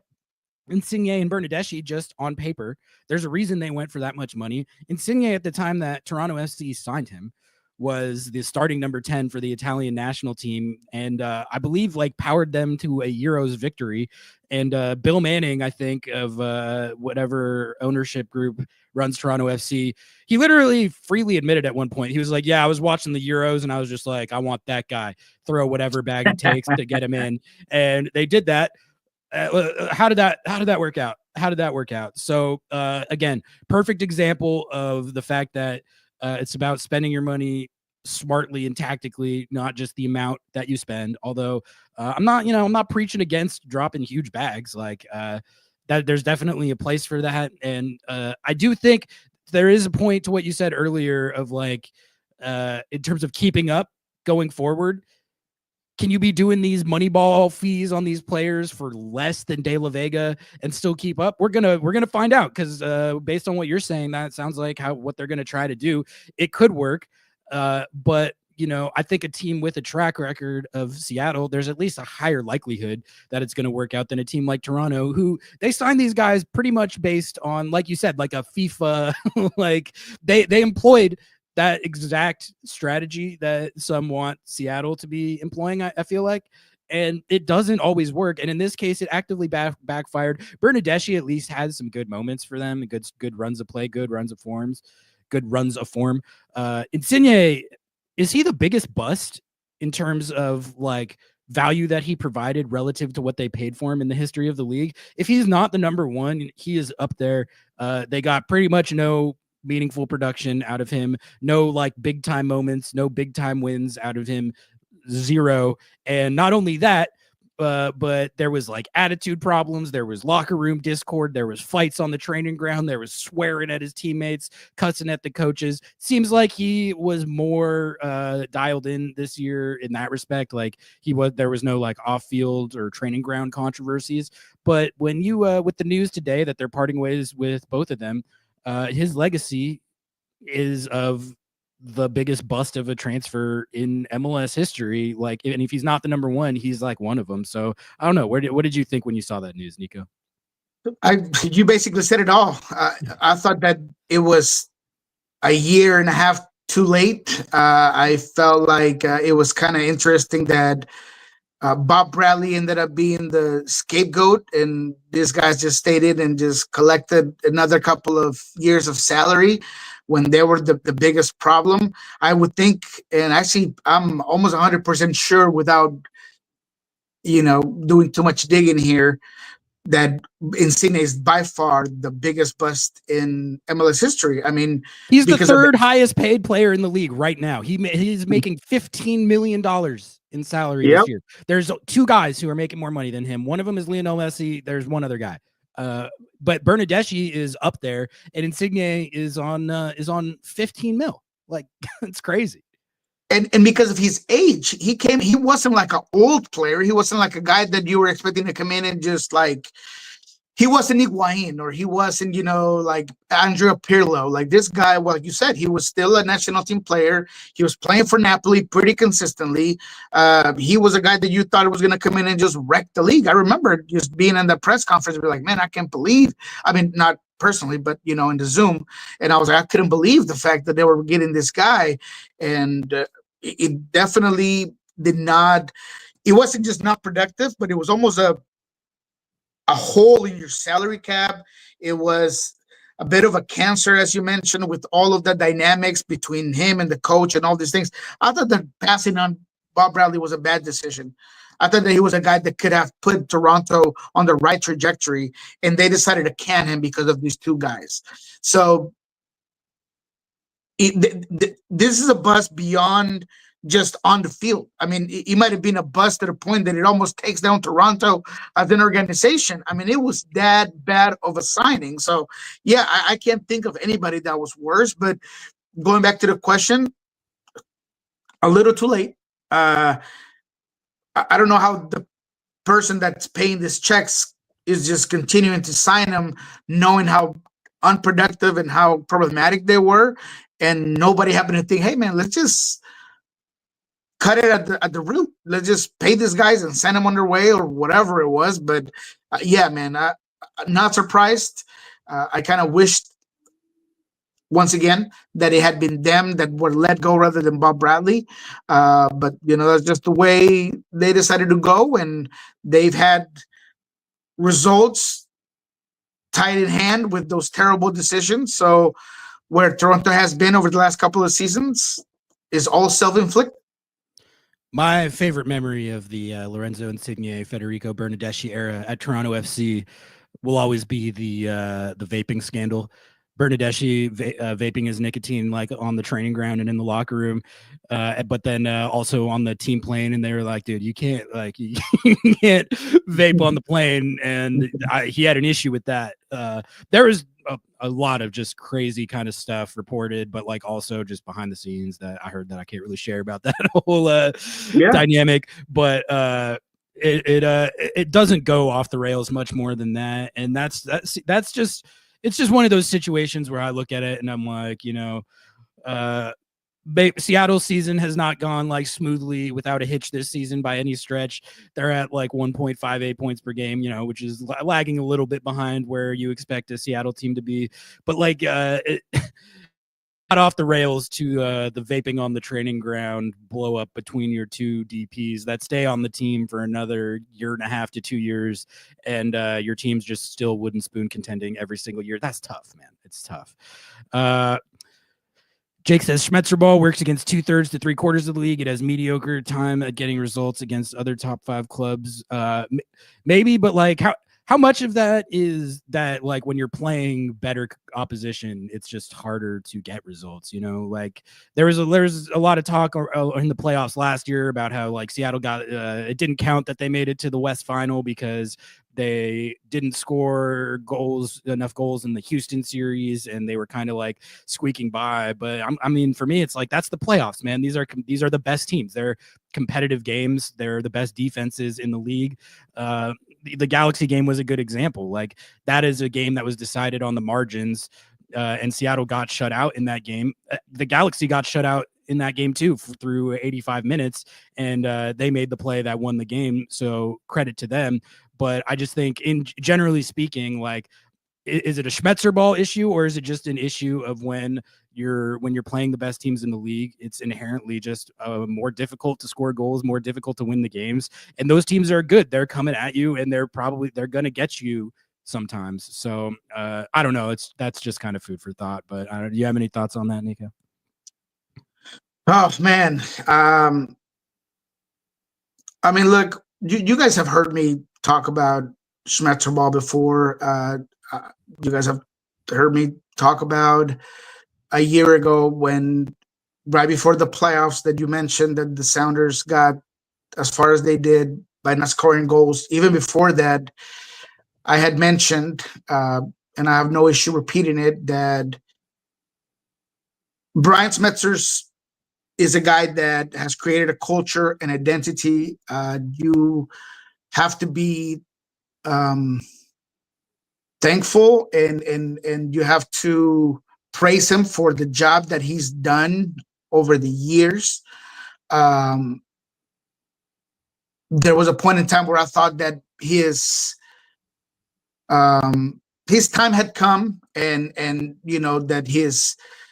Insigne and Bernardeschi just on paper, there's a reason they went for that much money. Insigne, at the time that Toronto FC signed him, was the starting number 10 for the Italian national team, and I believe like powered them to a Euros victory. And Bill Manning, I think, of whatever ownership group runs Toronto FC, he literally freely admitted at one point, he was like, yeah, I was watching the Euros and I was just like, I want that guy, throw whatever bag it takes to get him in. And they did that. How did that work out? How did that work out? So again, perfect example of the fact that it's about spending your money smartly and tactically, not just the amount that you spend. Although I'm not preaching against dropping huge bags. Like that there's definitely a place for that. And I do think there is a point to what you said earlier of like in terms of keeping up going forward. Can you be doing these Moneyball fees on these players for less than De La Vega and still keep up? We're gonna find out, because based on what you're saying, that sounds like what they're gonna try to do. It could work, but I think a team with a track record of Seattle, there's at least a higher likelihood that it's going to work out than a team like Toronto, who they signed these guys pretty much based on, like you said, like a FIFA, like they employed that exact strategy that some want Seattle to be employing, I feel like. And it doesn't always work. And in this case, it actively backfired. Bernardeschi at least has some good moments for them, good runs of play, good runs of form. Insigne, is he the biggest bust in terms of like value that he provided relative to what they paid for him in the history of the league? If he's not the number one, he is up there. They got pretty much no meaningful production out of him, no like big time moments, no big time wins out of him, zero. And not only that, but there was like attitude problems, there was locker room discord, there was fights on the training ground, there was swearing at his teammates, cussing at the coaches. Seems like he was more dialed in this year in that respect. Like there was no like off field or training ground controversies. But when you with the news today that they're parting ways with both of them, his legacy is of the biggest bust of a transfer in MLS history. Like, and if he's not the number one, he's like one of them. So I don't know. What did you think when you saw that news, Nico? You basically said it all. I thought that it was a year and a half too late. I felt like it was kind of interesting that Bob Bradley ended up being the scapegoat, and this guys just stayed in and just collected another couple of years of salary when they were the biggest problem. I would think, and actually I'm almost 100% sure without doing too much digging here, that Insigne is by far the biggest bust in MLS history. I mean, he's the third highest paid player in the league right now. He's making $15 million in salary this year. There's two guys who are making more money than him. One of them is Lionel Messi. There's one other guy. But Bernardeschi is up there, and Insigne is on 15 mil. Like, it's crazy. And because of his age, he wasn't like an old player. He wasn't like a guy that you were expecting to come in and just like, he wasn't Higuain, or he wasn't, like Andrea Pirlo. Like this guy, well, you said, he was still a national team player. He was playing for Napoli pretty consistently. He was a guy that you thought was going to come in and just wreck the league. I remember just being in the press conference and be like, man, I can't believe, I mean, not personally, but in the Zoom, and I was like, I couldn't believe the fact that they were getting this guy, and it definitely did not. It wasn't just not productive, but it was almost a hole in your salary cap. It was a bit of a cancer, as you mentioned, with all of the dynamics between him and the coach and all these things. I thought that passing on Bob Bradley was a bad decision. I thought that he was a guy that could have put Toronto on the right trajectory, and they decided to can him because of these two guys. So this is a bust beyond just on the field. I mean, it might have been a bust to the point that it almost takes down Toronto as an organization. I mean, it was that bad of a signing. So, yeah, I can't think of anybody that was worse. But going back to the question, a little too late. I don't know how the person that's paying these checks is just continuing to sign them, knowing how unproductive and how problematic they were. And nobody happened to think, hey, man, let's just cut it at the root. Let's just pay these guys and send them on their way or whatever it was. But yeah, man, not surprised. I kind of wished, once again, that it had been them that were let go rather than Bob Bradley. But that's just the way they decided to go, and they've had results tied in hand with those terrible decisions. So where Toronto has been over the last couple of seasons is all self-inflicted. My favorite memory of the Lorenzo Insigne, Federico Bernardeschi era at Toronto FC will always be the vaping scandal. Bernardeschi vaping his nicotine like on the training ground and in the locker room, but then also on the team plane, and they were like, "Dude, you can't you can't vape on the plane," and he had an issue with that. There was a lot of just crazy kind of stuff reported, but like also just behind the scenes that I heard that I can't really share about that whole dynamic. But it doesn't go off the rails much more than that, and that's just. It's just one of those situations where I look at it and I'm like, Seattle's season has not gone like smoothly without a hitch this season by any stretch. They're at like 1.58 points per game, which is lagging a little bit behind where you expect a Seattle team to be. But like, it got off the rails to the vaping on the training ground blow up between your two DPs that stay on the team for another 1.5 to 2 years, and your team's just still wooden spoon contending every single year. That's tough, man. It's tough. Jake says Schmetzerball works against 2/3 to 3/4 of the league. It has mediocre time at getting results against other top 5 clubs. Maybe, but like how much of that is that like when you're playing better opposition, it's just harder to get results, like there's a lot of talk in the playoffs last year about how like Seattle got it didn't count that they made it to the West Final because they didn't score enough goals in the Houston series, and they were kind of like squeaking by. But I mean, for me, it's like that's the playoffs, man. These are the best teams. They're competitive games. They're the best defenses in the league. The Galaxy game was a good example. Like that is a game that was decided on the margins, and Seattle got shut out in that game. The Galaxy got shut out in that game too through 85 minutes, and they made the play that won the game. So credit to them. But I just think, generally speaking, like, is it a Schmetzerball issue, or is it just an issue of when you're playing the best teams in the league, it's inherently just more difficult to score goals, more difficult to win the games, and those teams are good. They're coming at you, and they're going to get you sometimes. So I don't know. That's just kind of food for thought. But do you have any thoughts on that, Nico? Oh man, I mean, look, you guys have heard me talk about Schmetzerball before. You guys have heard me talk about a year ago when right before the playoffs that you mentioned that the Sounders got as far as they did by not scoring goals. Even before that, I had mentioned, and I have no issue repeating it, that Brian Schmetzers is a guy that has created a culture and identity. You have to be thankful and you have to praise him for the job that he's done over the years. There was a point in time where I thought that his his time had come, and that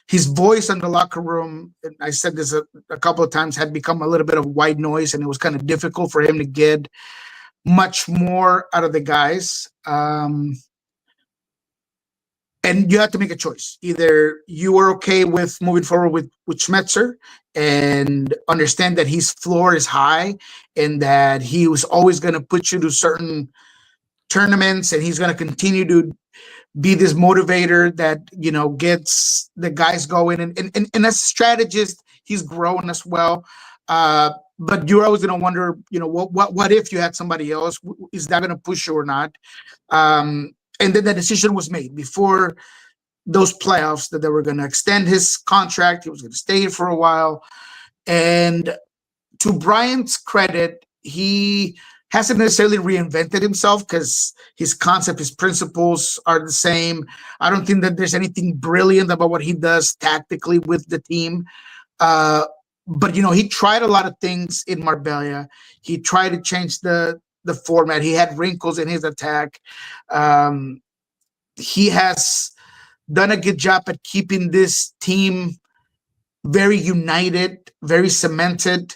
his voice in the locker room, and I said this a couple of times, had become a little bit of white noise, and it was kind of difficult for him to get much more out of the guys. And you have to make a choice. Either you are okay with moving forward with Schmetzer and understand that his floor is high and that he was always going to put you to certain tournaments, and he's going to continue to be this motivator that gets the guys going. And as a strategist, he's growing as well. But you're always going to wonder, what if you had somebody else? Is that going to push you or not? And then the decision was made before those playoffs that they were going to extend his contract. He was going to stay here for a while. And to Brian's credit, he hasn't necessarily reinvented himself, because his concept, his principles are the same. I don't think that there's anything brilliant about what he does tactically with the team. But he tried a lot of things in Marbella. He tried to change the format. He had wrinkles in his attack. He has done a good job at keeping this team very united, very cemented,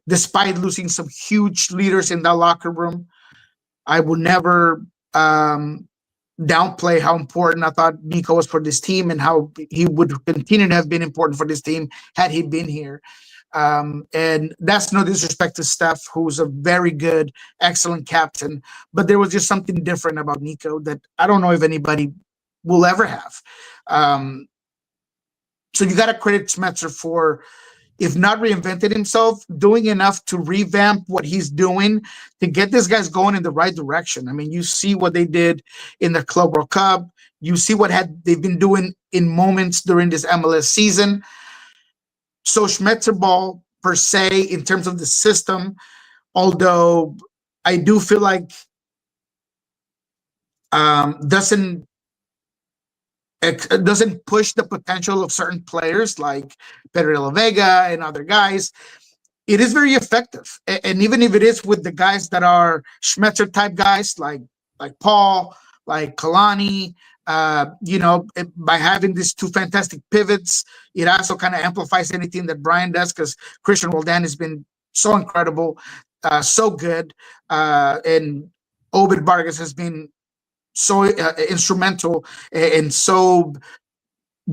despite losing some huge leaders in that locker room. I will never downplay how important I thought Nico was for this team, and how he would continue to have been important for this team had he been here. And that's no disrespect to Steph, who's a very good, excellent captain, but there was just something different about Nico that I don't know if anybody will ever have. So you got to credit Schmetzer for, if not reinvented himself, doing enough to revamp what he's doing to get these guys going in the right direction. I mean, you see what they did in the Club World Cup. You see what they've been doing in moments during this MLS season. So Schmetzerball, per se, in terms of the system, although I do feel like doesn't push the potential of certain players like Pedro de la Vega and other guys, it is very effective. And even if it is with the guys that are Schmetzer type guys, like Paul, like Kalani, by having these two fantastic pivots, it also kind of amplifies anything that Brian does, because Christian Roldan has been so incredible, so good, and Obed Vargas has been so instrumental and so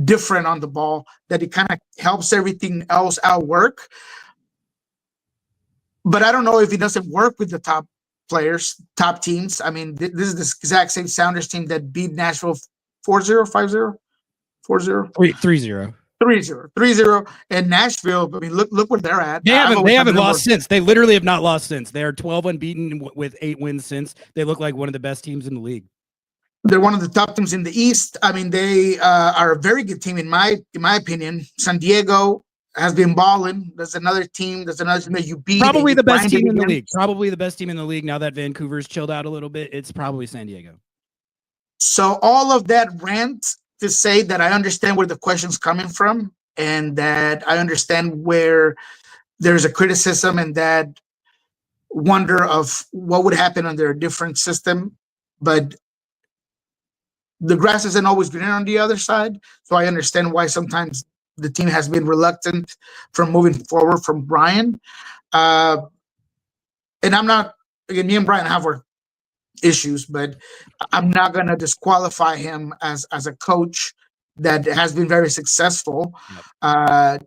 different on the ball that it kind of helps everything else outwork. But I don't know if it doesn't work with the top players, top teams. I mean, this is the exact same Sounders team that beat Nashville 4-0, 5-0, 4-0, 3-0. 3-0, and Nashville. I mean, look where they're at. They haven't lost since. They literally have not lost since. They are 12 unbeaten with 8 wins since. They look like one of the best teams in the league. They're one of the top teams in the East. I mean, they are a very good team in my opinion. San Diego has been balling. There's another team that you beat. Probably the best team in the league. Probably the best team in the league now that Vancouver's chilled out a little bit. It's probably San Diego. So all of that rant to say that I understand where the question's coming from, and that I understand where there's a criticism and that wonder of what would happen under a different system. But the grass isn't always green on the other side. So I understand why sometimes the team has been reluctant from moving forward from Brian. And I'm not, again, me and Brian have our issues, but I'm not going to disqualify him as a coach that has been very successful. Yep.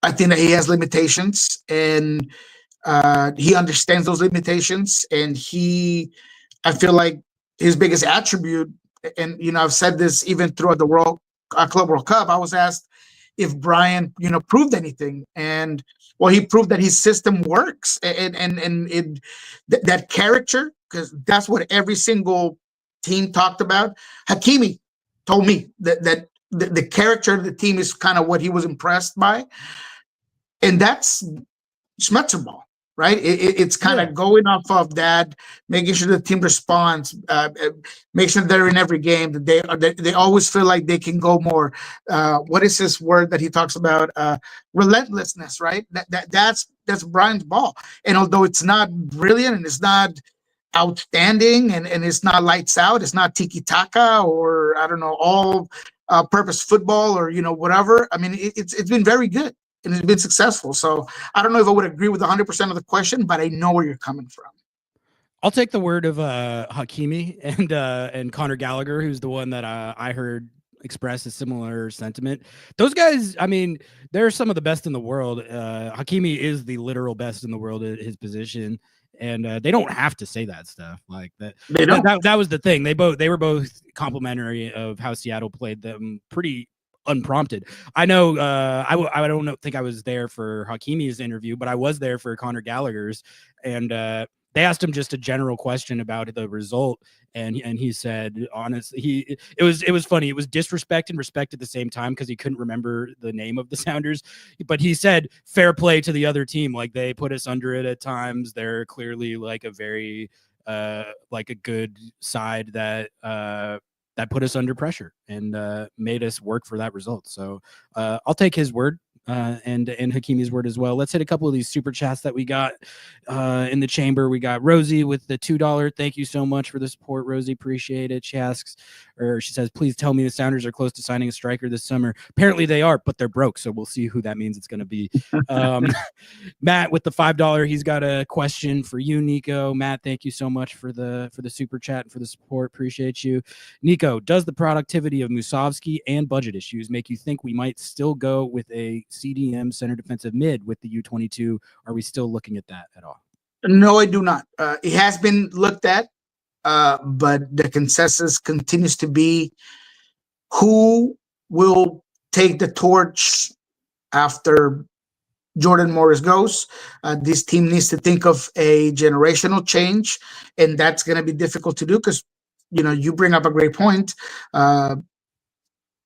I think that he has limitations, and he understands those limitations, and I feel like his biggest attribute, and I've said this even throughout the Club World Cup, I was asked if Brian, proved anything, and well, he proved that his system works, and that character, because that's what every single team talked about. Hakimi told me that the character of the team is kind of what he was impressed by, and that's Schmetzerball. Right, it's kind of going off of that, making sure the team responds, make sure they're in every game. That they always feel like they can go more. What is this word that he talks about? Relentlessness, right? That's Brian's ball. And although it's not brilliant and it's not outstanding, and it's not lights out. It's not tiki taka or I don't know, all purpose football or whatever. I mean, it's been very good and it's been successful. So I don't know if I would agree with 100% of the question, but I know where you're coming from. I'll take the word of Hakimi and Conor Gallagher, who's the one that I heard express a similar sentiment. Those guys, I mean, they're some of the best in the world. Hakimi is the literal best in the world at his position, and they don't have to say that stuff like that. They don't. That was the thing. They were both complimentary of how Seattle played them pretty unprompted. I know I don't think I was there for Hakimi's interview, but I was there for Conor Gallagher's, and they asked him just a general question about the result, and he said, honestly, it was funny. It was disrespect and respect at the same time because he couldn't remember the name of the Sounders. But he said, fair play to the other team. Like, they put us under it at times. They're clearly like a very like a good side that put us under pressure and made us work for that result. So I'll take his word. And Hakimi's word as well. Let's hit a couple of these super chats that we got in the chamber. We got Rosie with the $2. Thank you so much for the support, Rosie. Appreciate it. She says, please tell me the Sounders are close to signing a striker this summer. Apparently they are, but they're broke. So we'll see who that means it's going to be. Matt with the $5. He's got a question for you, Nico. Matt, thank you so much for the super chat and for the support. Appreciate you. Nico, does the productivity of Musovski and budget issues make you think we might still go with a CDM center defensive mid with the U22? Are we still looking at that at all? No, I do not. It has been looked at, but the consensus continues to be who will take the torch after Jordan Morris goes. This team needs to think of a generational change, and that's going to be difficult to do because, you bring up a great point.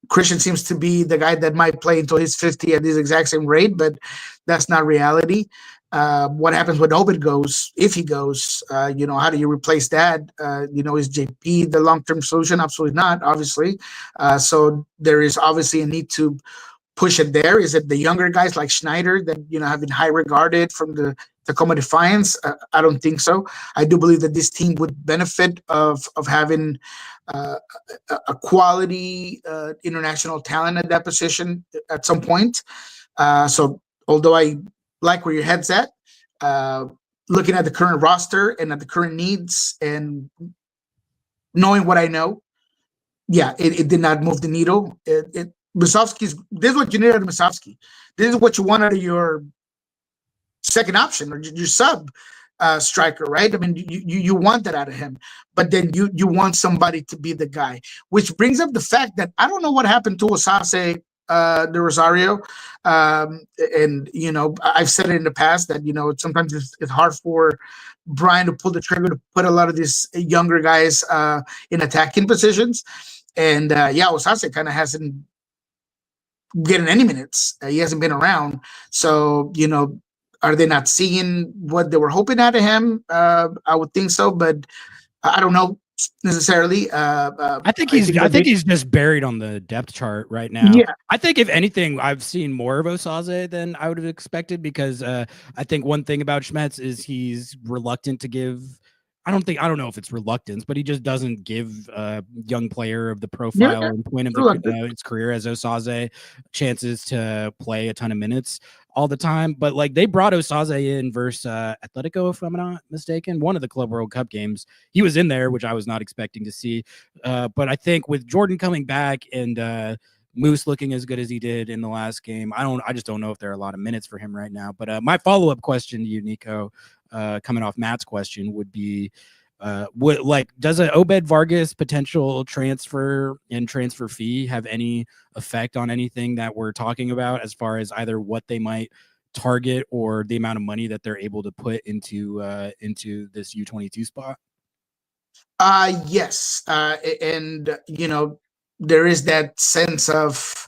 Christian seems to be the guy that might play until he's 50 at this exact same rate, but that's not reality. What happens when Obed goes, if he goes, how do you replace that? Is JP the long-term solution? Absolutely not, obviously. So there is obviously a need to push it there. Is it the younger guys like Schneider that, have been high regarded from the Tacoma Defiance? I don't think so. I do believe that this team would benefit of having a quality international talent at that position at some point. So although I like where your head's at, looking at the current roster and at the current needs and knowing what I know, yeah, it did not move the needle. Musovski's, this is what you need out of Musovski. This is what you want out of your second option or your sub striker, right? I mean, you want that out of him, but then you want somebody to be the guy, which brings up the fact that I don't know what happened to Osase de Rosario. And, I've said it in the past that, sometimes it's hard for Brian to pull the trigger to put a lot of these younger guys in attacking positions. And Osase kind of hasn't getting any minutes. He hasn't been around. So, are they not seeing what they were hoping out of him? I would think so, but I don't know necessarily. I think he's just buried on the depth chart right now. Yeah. I think if anything, I've seen more of Osaze than I would have expected because I think one thing about Schmetz is he's reluctant to give. I don't know if it's reluctance, but he just doesn't give a young player of the profile and point of its career as Osaze chances to play a ton of minutes all the time. But like they brought Osaze in versus Atletico, if I'm not mistaken, one of the Club World Cup games. He was in there, which I was not expecting to see. But I think with Jordan coming back and Moose looking as good as he did in the last game, I just don't know if there are a lot of minutes for him right now. But my follow-up question to you, Nico, coming off Matt's question would be, does an Obed Vargas potential transfer and transfer fee have any effect on anything that we're talking about as far as either what they might target or the amount of money that they're able to put into this U22 spot? Yes. And there is that sense of,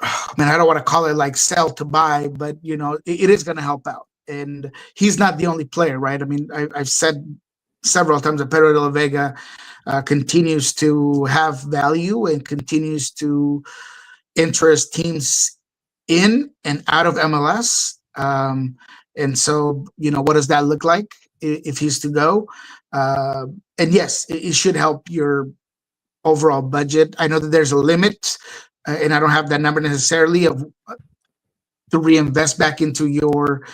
I don't want to call it like sell to buy, but it is going to help out. And he's not the only player, right? I mean, I've said several times that Pedro de la Vega continues to have value and continues to interest teams in and out of MLS. And so, what does that look like? if he's to go. And yes, it should help your overall budget. I know that there's a limit, and I don't have that number necessarily of to reinvest back into your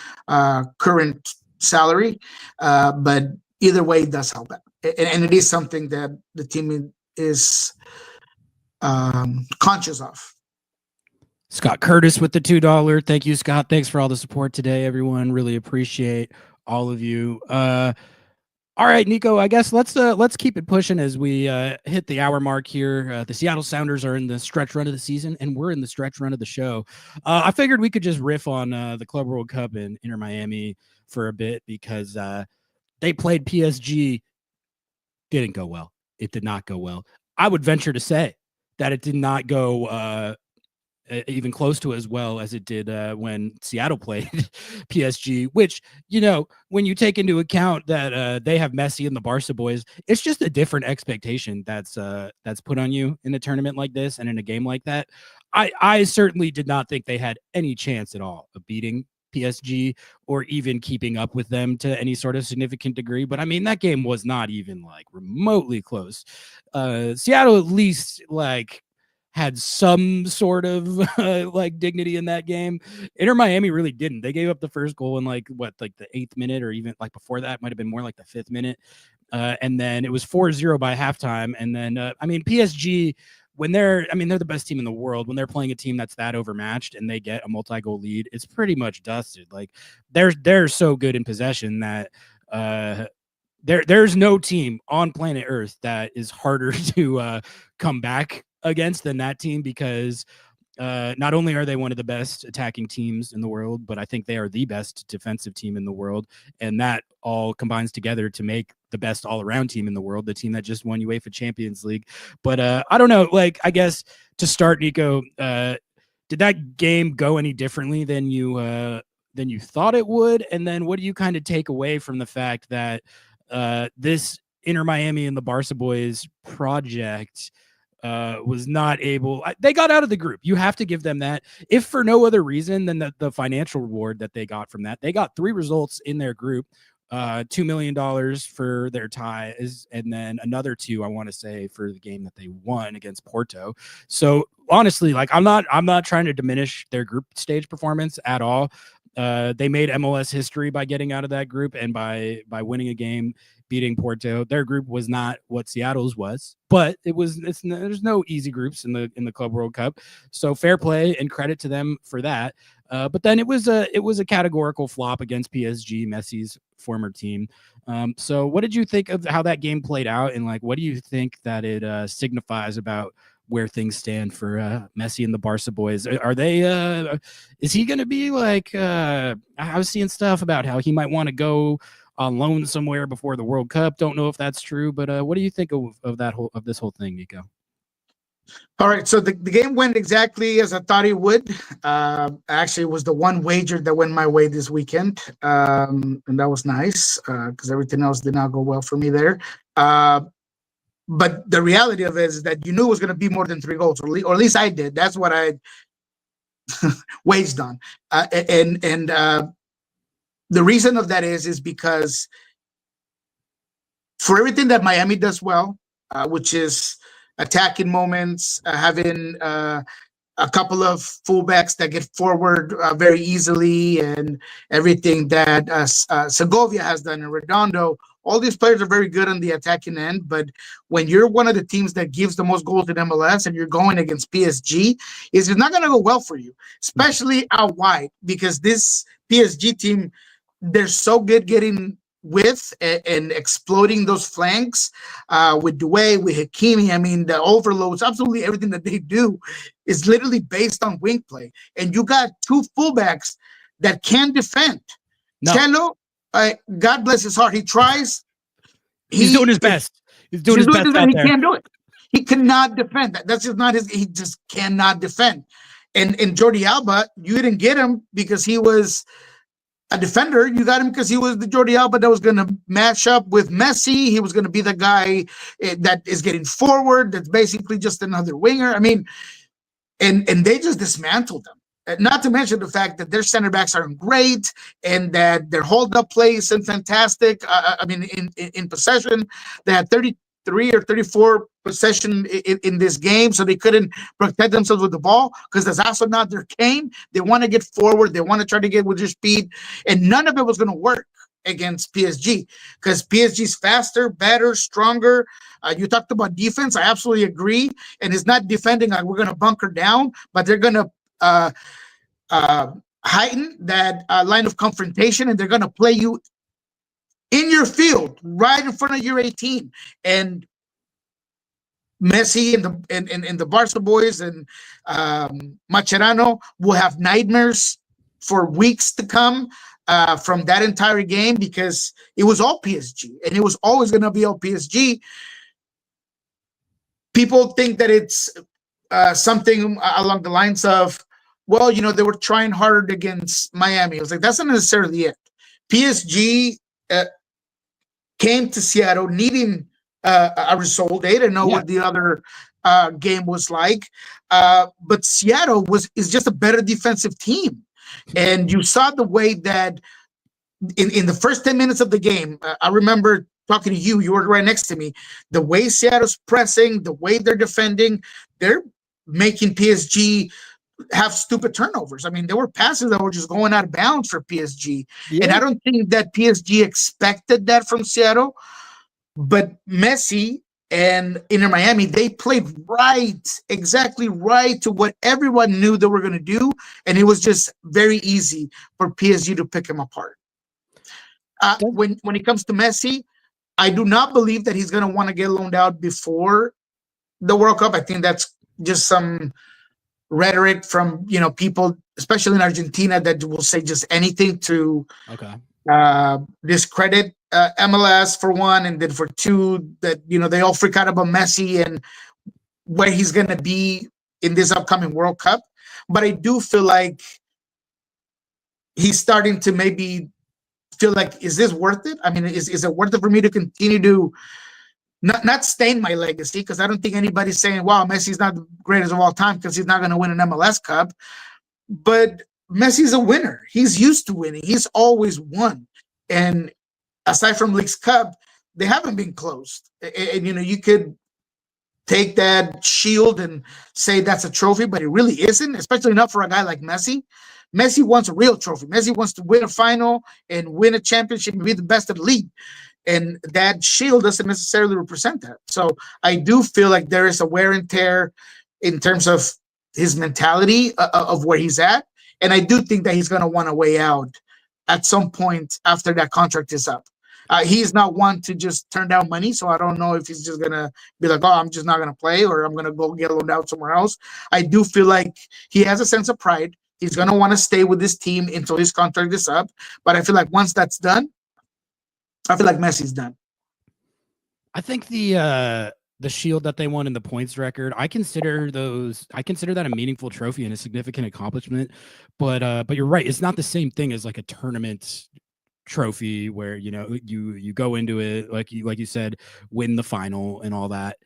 current salary, but either way, it does help out, and it is something that the team is conscious of. Scott Curtis with the $2. Thank you, Scott. Thanks for all the support today, everyone. Really appreciate all of you. All right, Nico, I guess let's keep it pushing as we hit the hour mark here. The Seattle Sounders are in the stretch run of the season, and we're in the stretch run of the show. I figured we could just riff on the Club World Cup in Inter Miami for a bit because they played PSG. Didn't go well. It did not go well. I would venture to say that it did not go even close to as well as it did when Seattle played PSG, which, you know, when you take into account that they have Messi and the Barca boys, it's just a different expectation that's put on you in a tournament like this and in a game like that. I certainly did not think they had any chance at all of beating PSG or even keeping up with them to any sort of significant degree. But I mean, that game was not even like remotely close. Seattle at least had some sort of like dignity in that game. Inter Miami really didn't. They gave up the first goal in the 8th minute, or even like before that might have been more like the 5th minute. And then it was 4-0 by halftime. And then, PSG, when they're the best team in the world, when they're playing a team that's that overmatched and they get a multi-goal lead, it's pretty much dusted. Like they're so good in possession that there's no team on planet Earth that is harder to come back against than that team, because not only are they one of the best attacking teams in the world, but I think they are the best defensive team in the world. And that all combines together to make the best all-around team in the world, the team that just won UEFA Champions League. But I don't know, I guess to start, Nico, did that game go any differently than you thought it would? And then what do you kind of take away from the fact that this Inter Miami and the Barca boys project was not able, they got out of the group. You have to give them that, if for no other reason than the financial reward that they got from that. They got 3 results in their group, $2 million for their ties, and then another 2, I want to say, for the game that they won against Porto. So honestly, I'm not trying to diminish their group stage performance at all. They made MLS history by getting out of that group and by winning a game, beating Porto. Their group was not what Seattle's was, but there's no easy groups in the Club World Cup. So fair play and credit to them for that. But then it was a categorical flop against PSG, Messi's former team. So what did you think of how that game played out, and what do you think that it signifies about where things stand for Messi and the Barca boys? Are they is he going to be I was seeing stuff about how he might want to go on loan somewhere before the World Cup. Don't know if that's true, but what do you think of this whole thing, Nico? All right, so the game went exactly as I thought it would. Actually, it was the one wager that went my way this weekend, and that was nice because everything else did not go well for me there. But the reality of it is that you knew it was going to be more than 3 goals, or at least I did. That's what I waged on, and the reason of that is because for everything that Miami does well, which is attacking moments, having a couple of fullbacks that get forward very easily, and everything that Segovia has done, and Redondo, all these players are very good on the attacking end. But when you're one of the teams that gives the most goals in MLS and you're going against PSG, it's not going to go well for you, especially out wide, because this PSG team, they're so good getting width and exploding those flanks with Doué, with Hakimi. I mean, the overloads, absolutely everything that they do is literally based on wing play. And you got 2 fullbacks that can defend. No. Cello, God bless his heart, he tries. He's doing his best. He's doing his best out he there. Can't do it. He cannot defend. That's just not his. He just cannot defend. And Jordi Alba, you didn't get him because he was a defender. You got him because he was the Jordi Alba that was going to match up with Messi. He was going to be the guy that is getting forward. That's basically just another winger. I mean, and they just dismantled them. not to mention the fact that their center backs aren't great and that their hold-up play isn't fantastic. I mean, in possession, they had 33 or 34 possession in this game, so they couldn't protect themselves with the ball because there's also not their game. They want to get forward. They want to try to get with your speed, and none of it was going to work against PSG because PSG's faster, better, stronger. You talked about defense. I absolutely agree. And it's not defending like we're going to bunker down, but they're going to heighten that line of confrontation, and they're going to play you in your field right in front of your 18. And Messi and the Barca boys and Mascherano will have nightmares for weeks to come from that entire game because it was all PSG and it was always going to be all PSG. People think that it's something along the lines of, well, you know, they were trying harder against Miami. I was like, that's not necessarily it. PSG came to Seattle needing a result. They didn't know what the other game was like. But Seattle is just a better defensive team. And you saw the way that in the first 10 minutes of the game, I remember talking to you, you were right next to me, the way Seattle's pressing, the way they're defending, they're making PSG have stupid turnovers. I mean, there were passes that were just going out of bounds for PSG. Yeah. And I don't think that PSG expected that from Seattle. But Messi and Inter Miami, they played exactly right to what everyone knew they were going to do. And it was just very easy for PSG to pick him apart. When it comes to Messi, I do not believe that he's going to want to get loaned out before the World Cup. I think that's just some rhetoric from, you know, people, especially in Argentina, that will say just anything to discredit MLS for one, and then for two, that, you know, they all freak out about Messi and where he's going to be in this upcoming World Cup. But I do feel like he's starting to maybe feel like, is this worth it? I mean, is it worth it for me to continue to not stain my legacy? Because I don't think anybody's saying, wow, Messi's not the greatest of all time because he's not going to win an MLS Cup. But Messi's a winner. He's used to winning. He's always won. And aside from Leagues Cup, they haven't been closed. And you know, you could take that shield and say that's a trophy, but it really isn't, especially not for a guy like Messi. Messi wants a real trophy. Messi wants to win a final and win a championship and be the best of the league. And that shield doesn't necessarily represent that. So I do feel like there is a wear and tear in terms of his mentality of where he's at. And I do think that he's going to want a way out at some point after that contract is up. He's not one to just turn down money. So I don't know if he's just going to be like, oh, I'm just not going to play, or I'm going to go get loaned out somewhere else. I do feel like he has a sense of pride. He's going to want to stay with this team until his contract is up. But I feel like once that's done, I feel like Messi's done. I think the shield that they won in the points record, I consider that a meaningful trophy and a significant accomplishment. But you're right, it's not the same thing as like a tournament trophy where, you know, you go into it like you said, win the final and all that.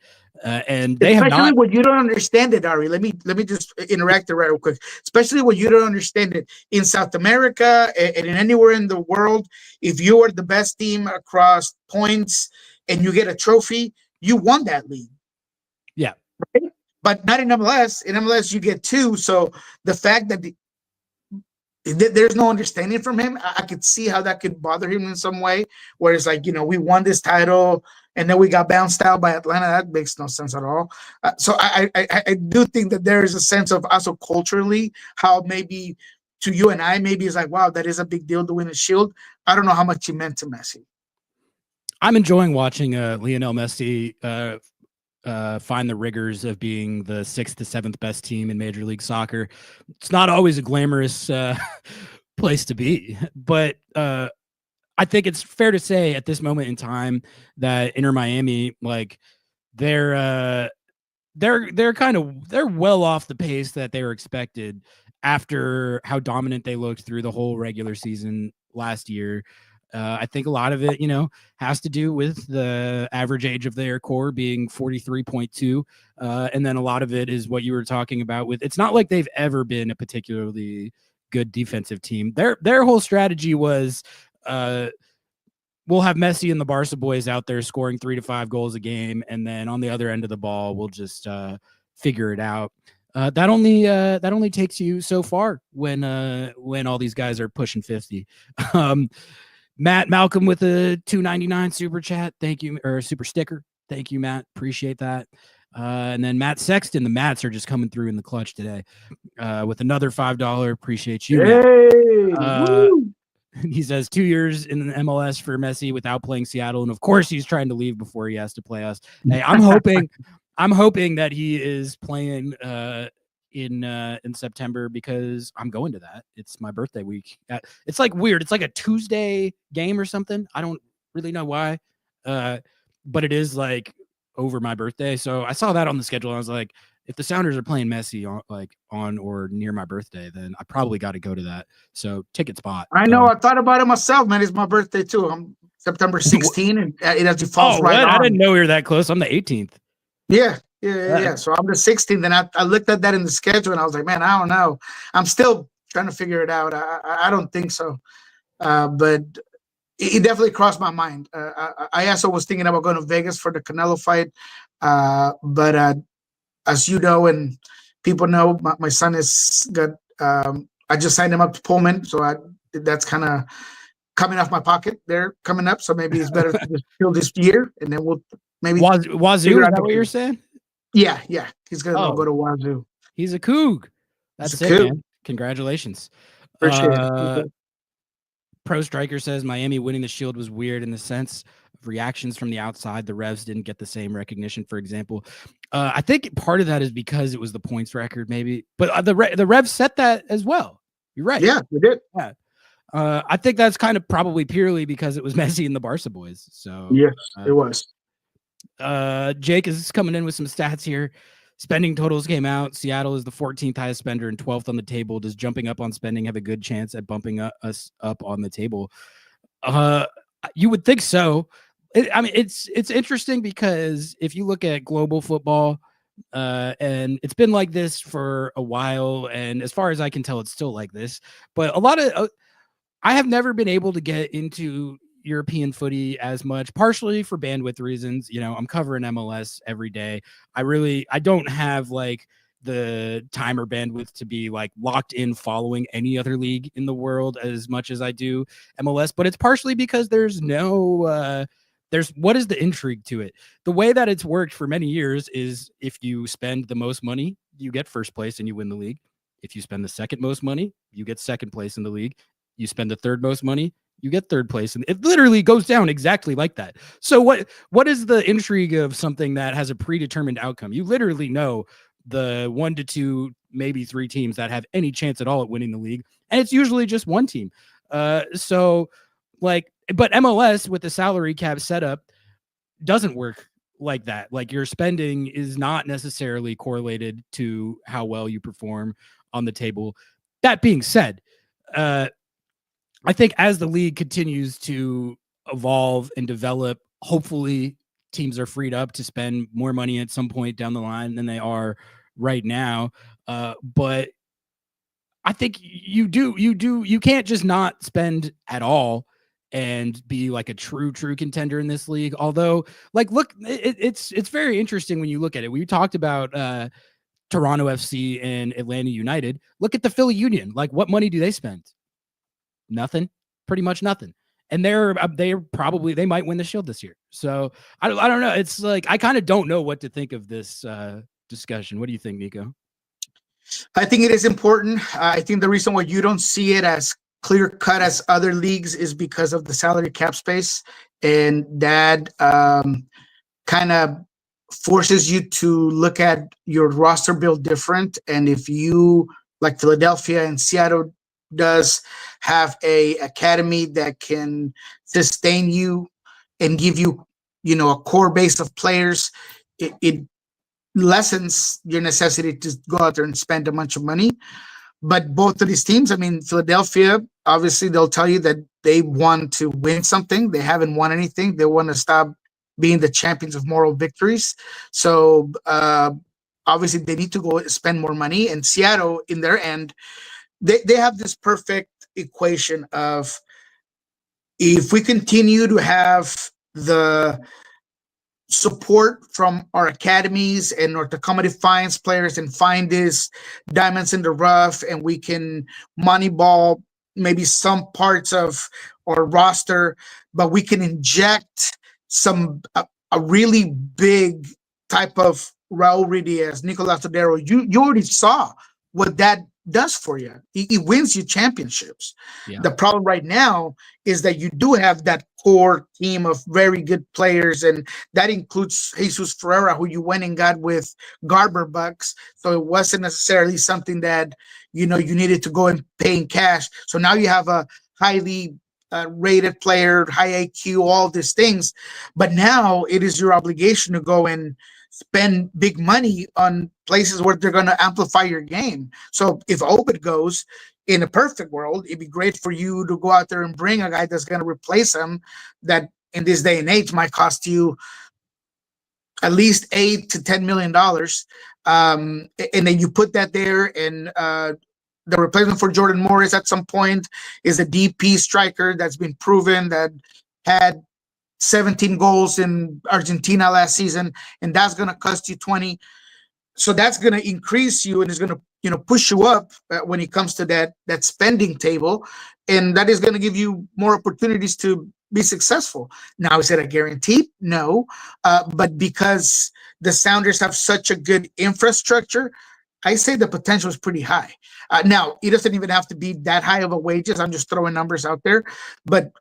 And they especially have not. What you don't understand it, Ari. Let me just interact right real quick. Especially what you don't understand it in South America and in anywhere in the world, if you are the best team across points and you get a trophy, you won that league. Yeah, right? But not in MLS. In MLS, you get two. So the fact that there's no understanding from him, I could see how that could bother him in some way. Where it's like, you know, we won this title and then we got bounced out by Atlanta. That makes no sense at all. So I do think that there is a sense of also culturally how maybe to you and I, maybe it's like, wow, that is a big deal to win a shield. I don't know how much he meant to Messi. I'm enjoying watching Lionel Messi find the rigors of being the 6th to 7th best team in Major League Soccer. It's not always a glamorous place to be, but I think it's fair to say at this moment in time that Inter Miami, like they're well off the pace that they were expected after how dominant they looked through the whole regular season last year. I think a lot of it, has to do with the average age of their core being 43.2. And then a lot of it is what you were talking about with, it's not like they've ever been a particularly good defensive team. Their whole strategy was, we'll have Messi and the Barca boys out there scoring 3 to 5 goals a game. And then on the other end of the ball, we'll just figure it out. That only takes you so far when all these guys are pushing 50. Matt Malcolm with a $2.99 super chat. Thank you, or super sticker. Thank you, Matt. Appreciate that. And then Matt Sexton, the Mats are just coming through in the clutch today with another $5. Appreciate you, Matt. He says 2 years in the MLS for Messi without playing Seattle, and of course he's trying to leave before he has to play us. Hey, I'm hoping that he is playing in September because I'm going to that. It's my birthday week. It's like weird. It's like a Tuesday game or something. I don't really know why, but it is like over my birthday. So I saw that on the schedule. And I was like, if the Sounders are playing Messi on or near my birthday, then I probably got to go to that. So ticket spot. I know. I thought about it myself, man. It's my birthday too. I'm September 16, and it actually falls right on. I didn't know we were that close. I'm the 18th. Yeah. So I'm the 16th, and I looked at that in the schedule, and I was like, man, I don't know. I'm still trying to figure it out. I don't think so, but it definitely crossed my mind. I also was thinking about going to Vegas for the Canelo fight, but as you know, and people know, my son has got. I just signed him up to Pullman, so that's kind of coming off my pocket there coming up. So maybe it's better to just kill this year, and then we'll maybe Wazoo. Is that what you're saying? Yeah. He's gonna go to Wazoo. He's a Coug. That's it, man. Congratulations. Appreciate it. Pro Striker says Miami winning the Shield was weird in the sense of reactions from the outside. The Revs didn't get the same recognition, for example. I think part of that is because it was the points record, maybe. But the Revs set that as well. You're right. Yeah, we did. Yeah. I think that's kind of probably purely because it was Messi and the Barca boys. So yes, it was. Jake is coming in with some stats here. Spending totals came out. Seattle is the 14th highest spender and 12th on the table. Does jumping up on spending have a good chance at bumping us up on the table? You would think so. It's interesting because if you look at global football, and it's been like this for a while, and as far as I can tell, it's still like this. But a lot of I have never been able to get into European footy as much, partially for bandwidth reasons. I'm covering MLS every day. I don't have like the time or bandwidth to be like locked in following any other league in the world as much as I do MLS, but it's partially because there's what is the intrigue to it? The way that it's worked for many years is if you spend the most money, you get first place and you win the league. If you spend the second most money, you get second place in the league. You spend the third most money, you get third place. And it literally goes down exactly like that. So what is the intrigue of something that has a predetermined outcome? You literally know the 1 to 2, maybe 3 teams that have any chance at all at winning the league. And it's usually just one team. But MLS with the salary cap setup doesn't work like that. Like your spending is not necessarily correlated to how well you perform on the table. That being said, I think as the league continues to evolve and develop, hopefully teams are freed up to spend more money at some point down the line than they are right now. But I think you can't just not spend at all and be like a true contender in this league. Although, like, look, it's very interesting when you look at it. We talked about Toronto FC and Atlanta United. Look at the Philly Union. Like, what money do they spend? Nothing, pretty much nothing. And they might win the Shield this year. So I don't know. It's like, I kind of don't know what to think of this discussion. What do you think, Nico? I think it is important. I think the reason why you don't see it as clear cut as other leagues is because of the salary cap space. And that kind of forces you to look at your roster build different. And if you, like Philadelphia and Seattle does, have a academy that can sustain you and give you, a core base of players, it lessens your necessity to go out there and spend a bunch of money. But both of these teams, I mean, Philadelphia, obviously they'll tell you that they want to win something. They haven't won anything. They want to stop being the champions of moral victories. So obviously they need to go spend more money. And Seattle, in their end, they have this perfect equation of, if we continue to have the support from our academies and or to come and find players and find these diamonds in the rough, and we can moneyball maybe some parts of our roster, but we can inject some a really big type of Raul Ruiz, Nicolas Todero. You already saw what that does for you. He wins you championships. Yeah. The problem right now is that you do have that core team of very good players, and that includes Jesus Ferreira, who you went and got with Garber bucks. So it wasn't necessarily something that you needed to go and pay in cash. So now you have a highly rated player, high IQ, all these things. But now it is your obligation to go and spend big money on places where they're going to amplify your game. So if Obed goes, in a perfect world, it'd be great for you to go out there and bring a guy that's going to replace him, that in this day and age might cost you at least $8 to $10 million. And then you put that there, and the replacement for Jordan Morris at some point is a DP striker that's been proven, that had 17 goals in Argentina last season, and that's going to cost you 20. So that's going to increase you, and is going to push you up when it comes to that spending table, and that is going to give you more opportunities to be successful. Now, is it a guarantee? No, but because the Sounders have such a good infrastructure, I say the potential is pretty high. Now, it doesn't even have to be that high of a wages. I'm just throwing numbers out there, but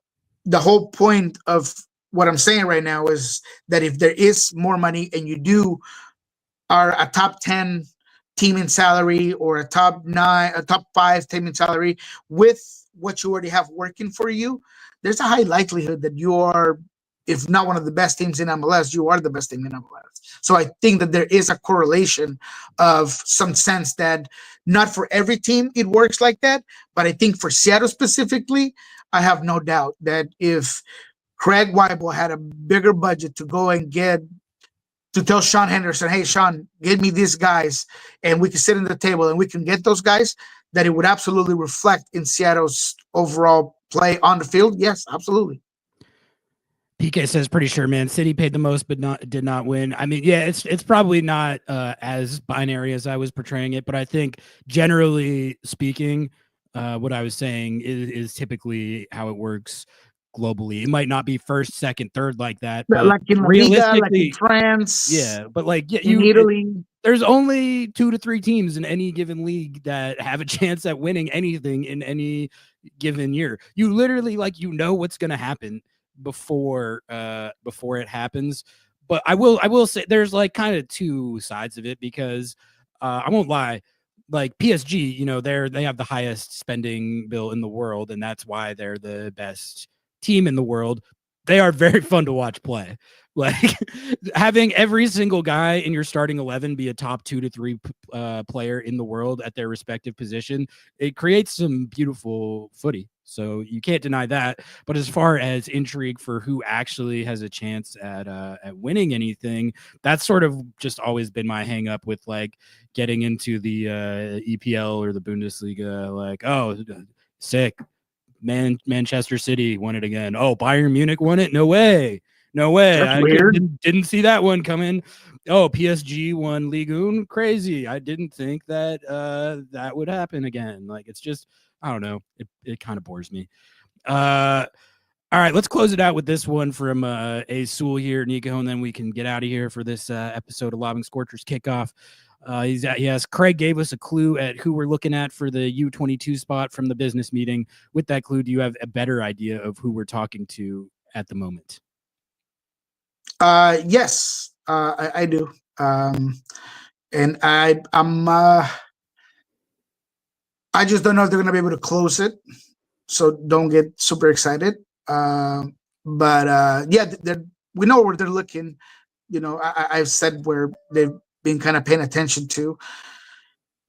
the whole point of what I'm saying right now is that if there is more money, and you are a top 10 team in salary, or a top 5 team in salary, with what you already have working for you, there's a high likelihood that you are, if not one of the best teams in MLS, you are the best team in MLS. So I think that there is a correlation of some sense that not for every team it works like that, but I think for Seattle specifically, I have no doubt that if Craig Weibel had a bigger budget to go and to tell Sean Henderson, hey, Sean, get me these guys, and we can sit at the table and we can get those guys, that it would absolutely reflect in Seattle's overall play on the field. Yes, absolutely. PK says, pretty sure Man City paid the most, but did not win. I mean, yeah, it's probably not as binary as I was portraying it, but I think generally speaking, what I was saying is typically how it works globally. It might not be first, second, third like that, but like in La Liga, like in France, but like in Italy, there's only 2 to 3 teams in any given league that have a chance at winning anything in any given year. You literally what's going to happen before it happens. But I will say there's like kind of two sides of it, because I won't lie. Like PSG, they have the highest spending bill in the world, and that's why they're the best team in the world. They are very fun to watch play. Like having every single guy in your starting 11 be a top 2 to 3 player in the world at their respective position, it creates some beautiful footy. So you can't deny that. But as far as intrigue for who actually has a chance at winning anything, that's sort of just always been my hang up with like getting into the EPL or the Bundesliga. Like, oh, sick. Manchester City won it again. Oh, Bayern Munich won it? No way. I didn't see that one coming. Oh, PSG won Ligue 1? Crazy. I didn't think that that would happen again. Like, it's just, I don't know. It kind of bores me. All right, let's close it out with this one from Azul here, Nico, and then we can get out of here for this episode of Lobbing Scorchers Kickoff. Yes, Craig gave us a clue at who we're looking at for the U22 spot from the business meeting. With that clue, do you have a better idea of who we're talking to at the moment? Yes, I do. And I'm I just don't know if they're going to be able to close it, so don't get super excited. But yeah, we know where they're looking. I've said where they've been kind of paying attention to.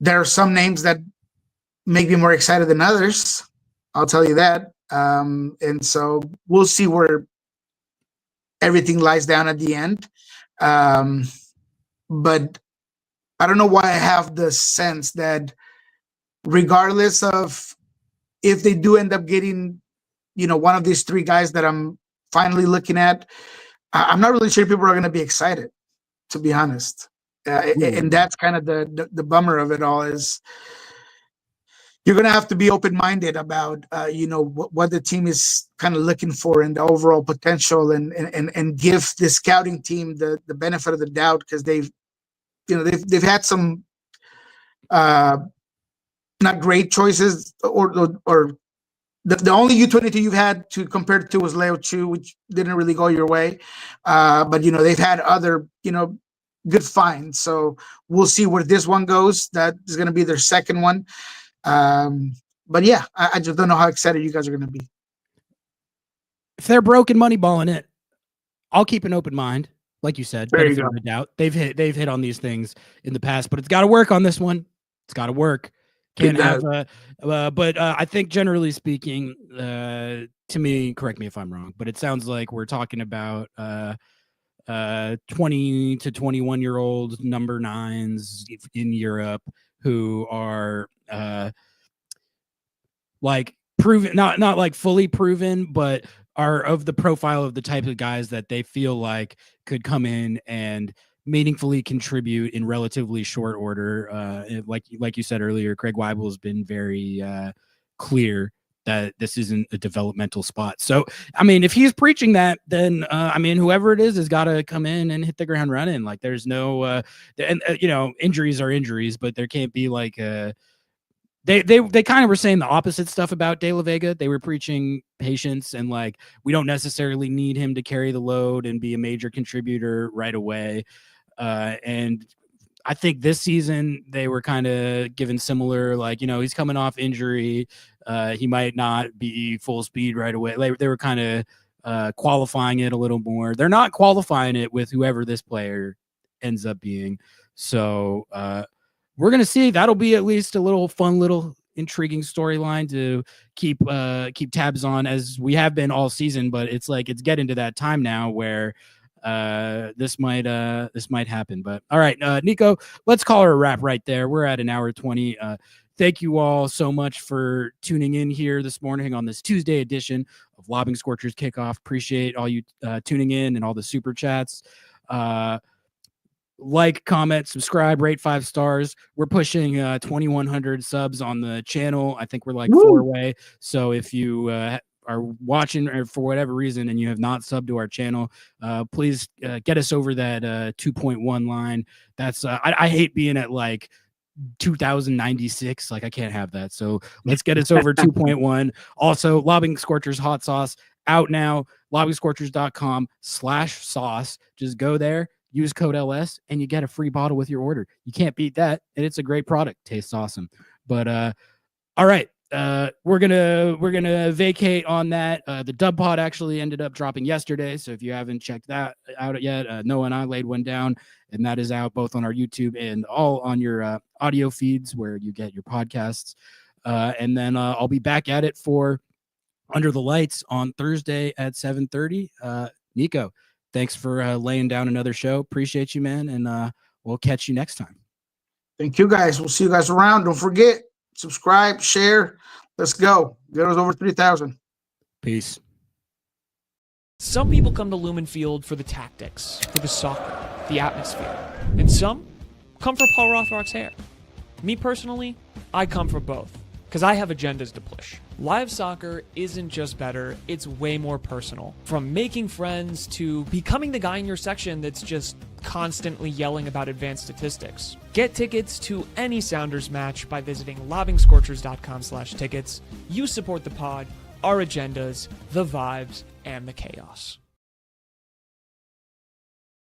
There are some names that make me more excited than others. I'll tell you that. And so we'll see where everything lies down at the end. But I don't know why I have the sense that regardless of if they do end up getting, one of these three guys that I'm finally looking at, I'm not really sure people are going to be excited, to be honest. And that's kind of the bummer of it all is you're going to have to be open-minded about, what the team is kind of looking for and the overall potential and give the scouting team the benefit of the doubt because they've had some not great choices or the only U22 you've had to compare to was Leo Chu, which didn't really go your way. But they've had other, good finds. So we'll see where this one goes. That is going to be their second one. But yeah, I just don't know how excited you guys are going to be. If they're broken money balling it, I'll keep an open mind. Like you said, benefit of the doubt. They've hit on these things in the past, but it's got to work on this one. It's got to work. Can't have, but I think generally speaking, to me, correct me if I'm wrong, but it sounds like we're talking about 20 to 21-year-old number 9s in Europe who are like proven, not like fully proven, but are of the profile of the type of guys that they feel like could come in and meaningfully contribute in relatively short order. Like you said earlier, Craig Weibel has been very clear that this isn't a developmental spot. So, I mean, if he's preaching that, then, whoever it is has got to come in and hit the ground running. Like there's no, injuries are injuries, but there can't be like they kind of were saying the opposite stuff about De La Vega. They were preaching patience and like, we don't necessarily need him to carry the load and be a major contributor right away. And I think this season they were kind of given similar, like, he's coming off injury. He might not be full speed right away. They were kind of qualifying it a little more. They're not qualifying it with whoever this player ends up being. So we're going to see. That'll be at least a little fun, little intriguing storyline to keep tabs on, as we have been all season. But it's like it's getting to that time now where this might happen. But all right, Nico, let's call her a wrap right there. We're at an hour 20. Thank you all so much for tuning in here this morning on this Tuesday edition of Lobbing Scorchers Kickoff. Appreciate all you tuning in and all the super chats. Like, comment, subscribe, rate 5 stars. We're pushing 2,100 subs on the channel. I think we're like 4 away. So if you are watching or for whatever reason and you have not subbed to our channel, please get us over that 2.1 line. That's I hate being at like 2096. Like I can't have that. So let's get us over 2.1. Also, Lobbing Scorchers hot sauce out now. LobbingScorchers.com/sauce. Just go there. Use code LS and you get a free bottle with your order. You can't beat that. And it's a great product. Tastes awesome. But all right. We're gonna vacate on that. The dub pod actually ended up dropping yesterday. So if you haven't checked that out yet, Noah and I laid one down, and that is out both on our YouTube and all on your audio feeds where you get your podcasts. And then I'll be back at it for Under the Lights on Thursday at 7:30. Nico, thanks for laying down another show. Appreciate you, man. And we'll catch you next time. Thank you, guys. We'll see you guys around. Don't forget, subscribe, share. Let's go. Get us over 3,000. Peace. Some people come to Lumen Field for the tactics, for the soccer, the atmosphere. And some come for Paul Rothrock's hair. Me personally, I come for both, because I have agendas to push. Live soccer isn't just better, it's way more personal. From making friends to becoming the guy in your section that's just constantly yelling about advanced statistics. Get tickets to any Sounders match by visiting LobbingScorchers.com/tickets. You support the pod, our agendas, the vibes, and the chaos.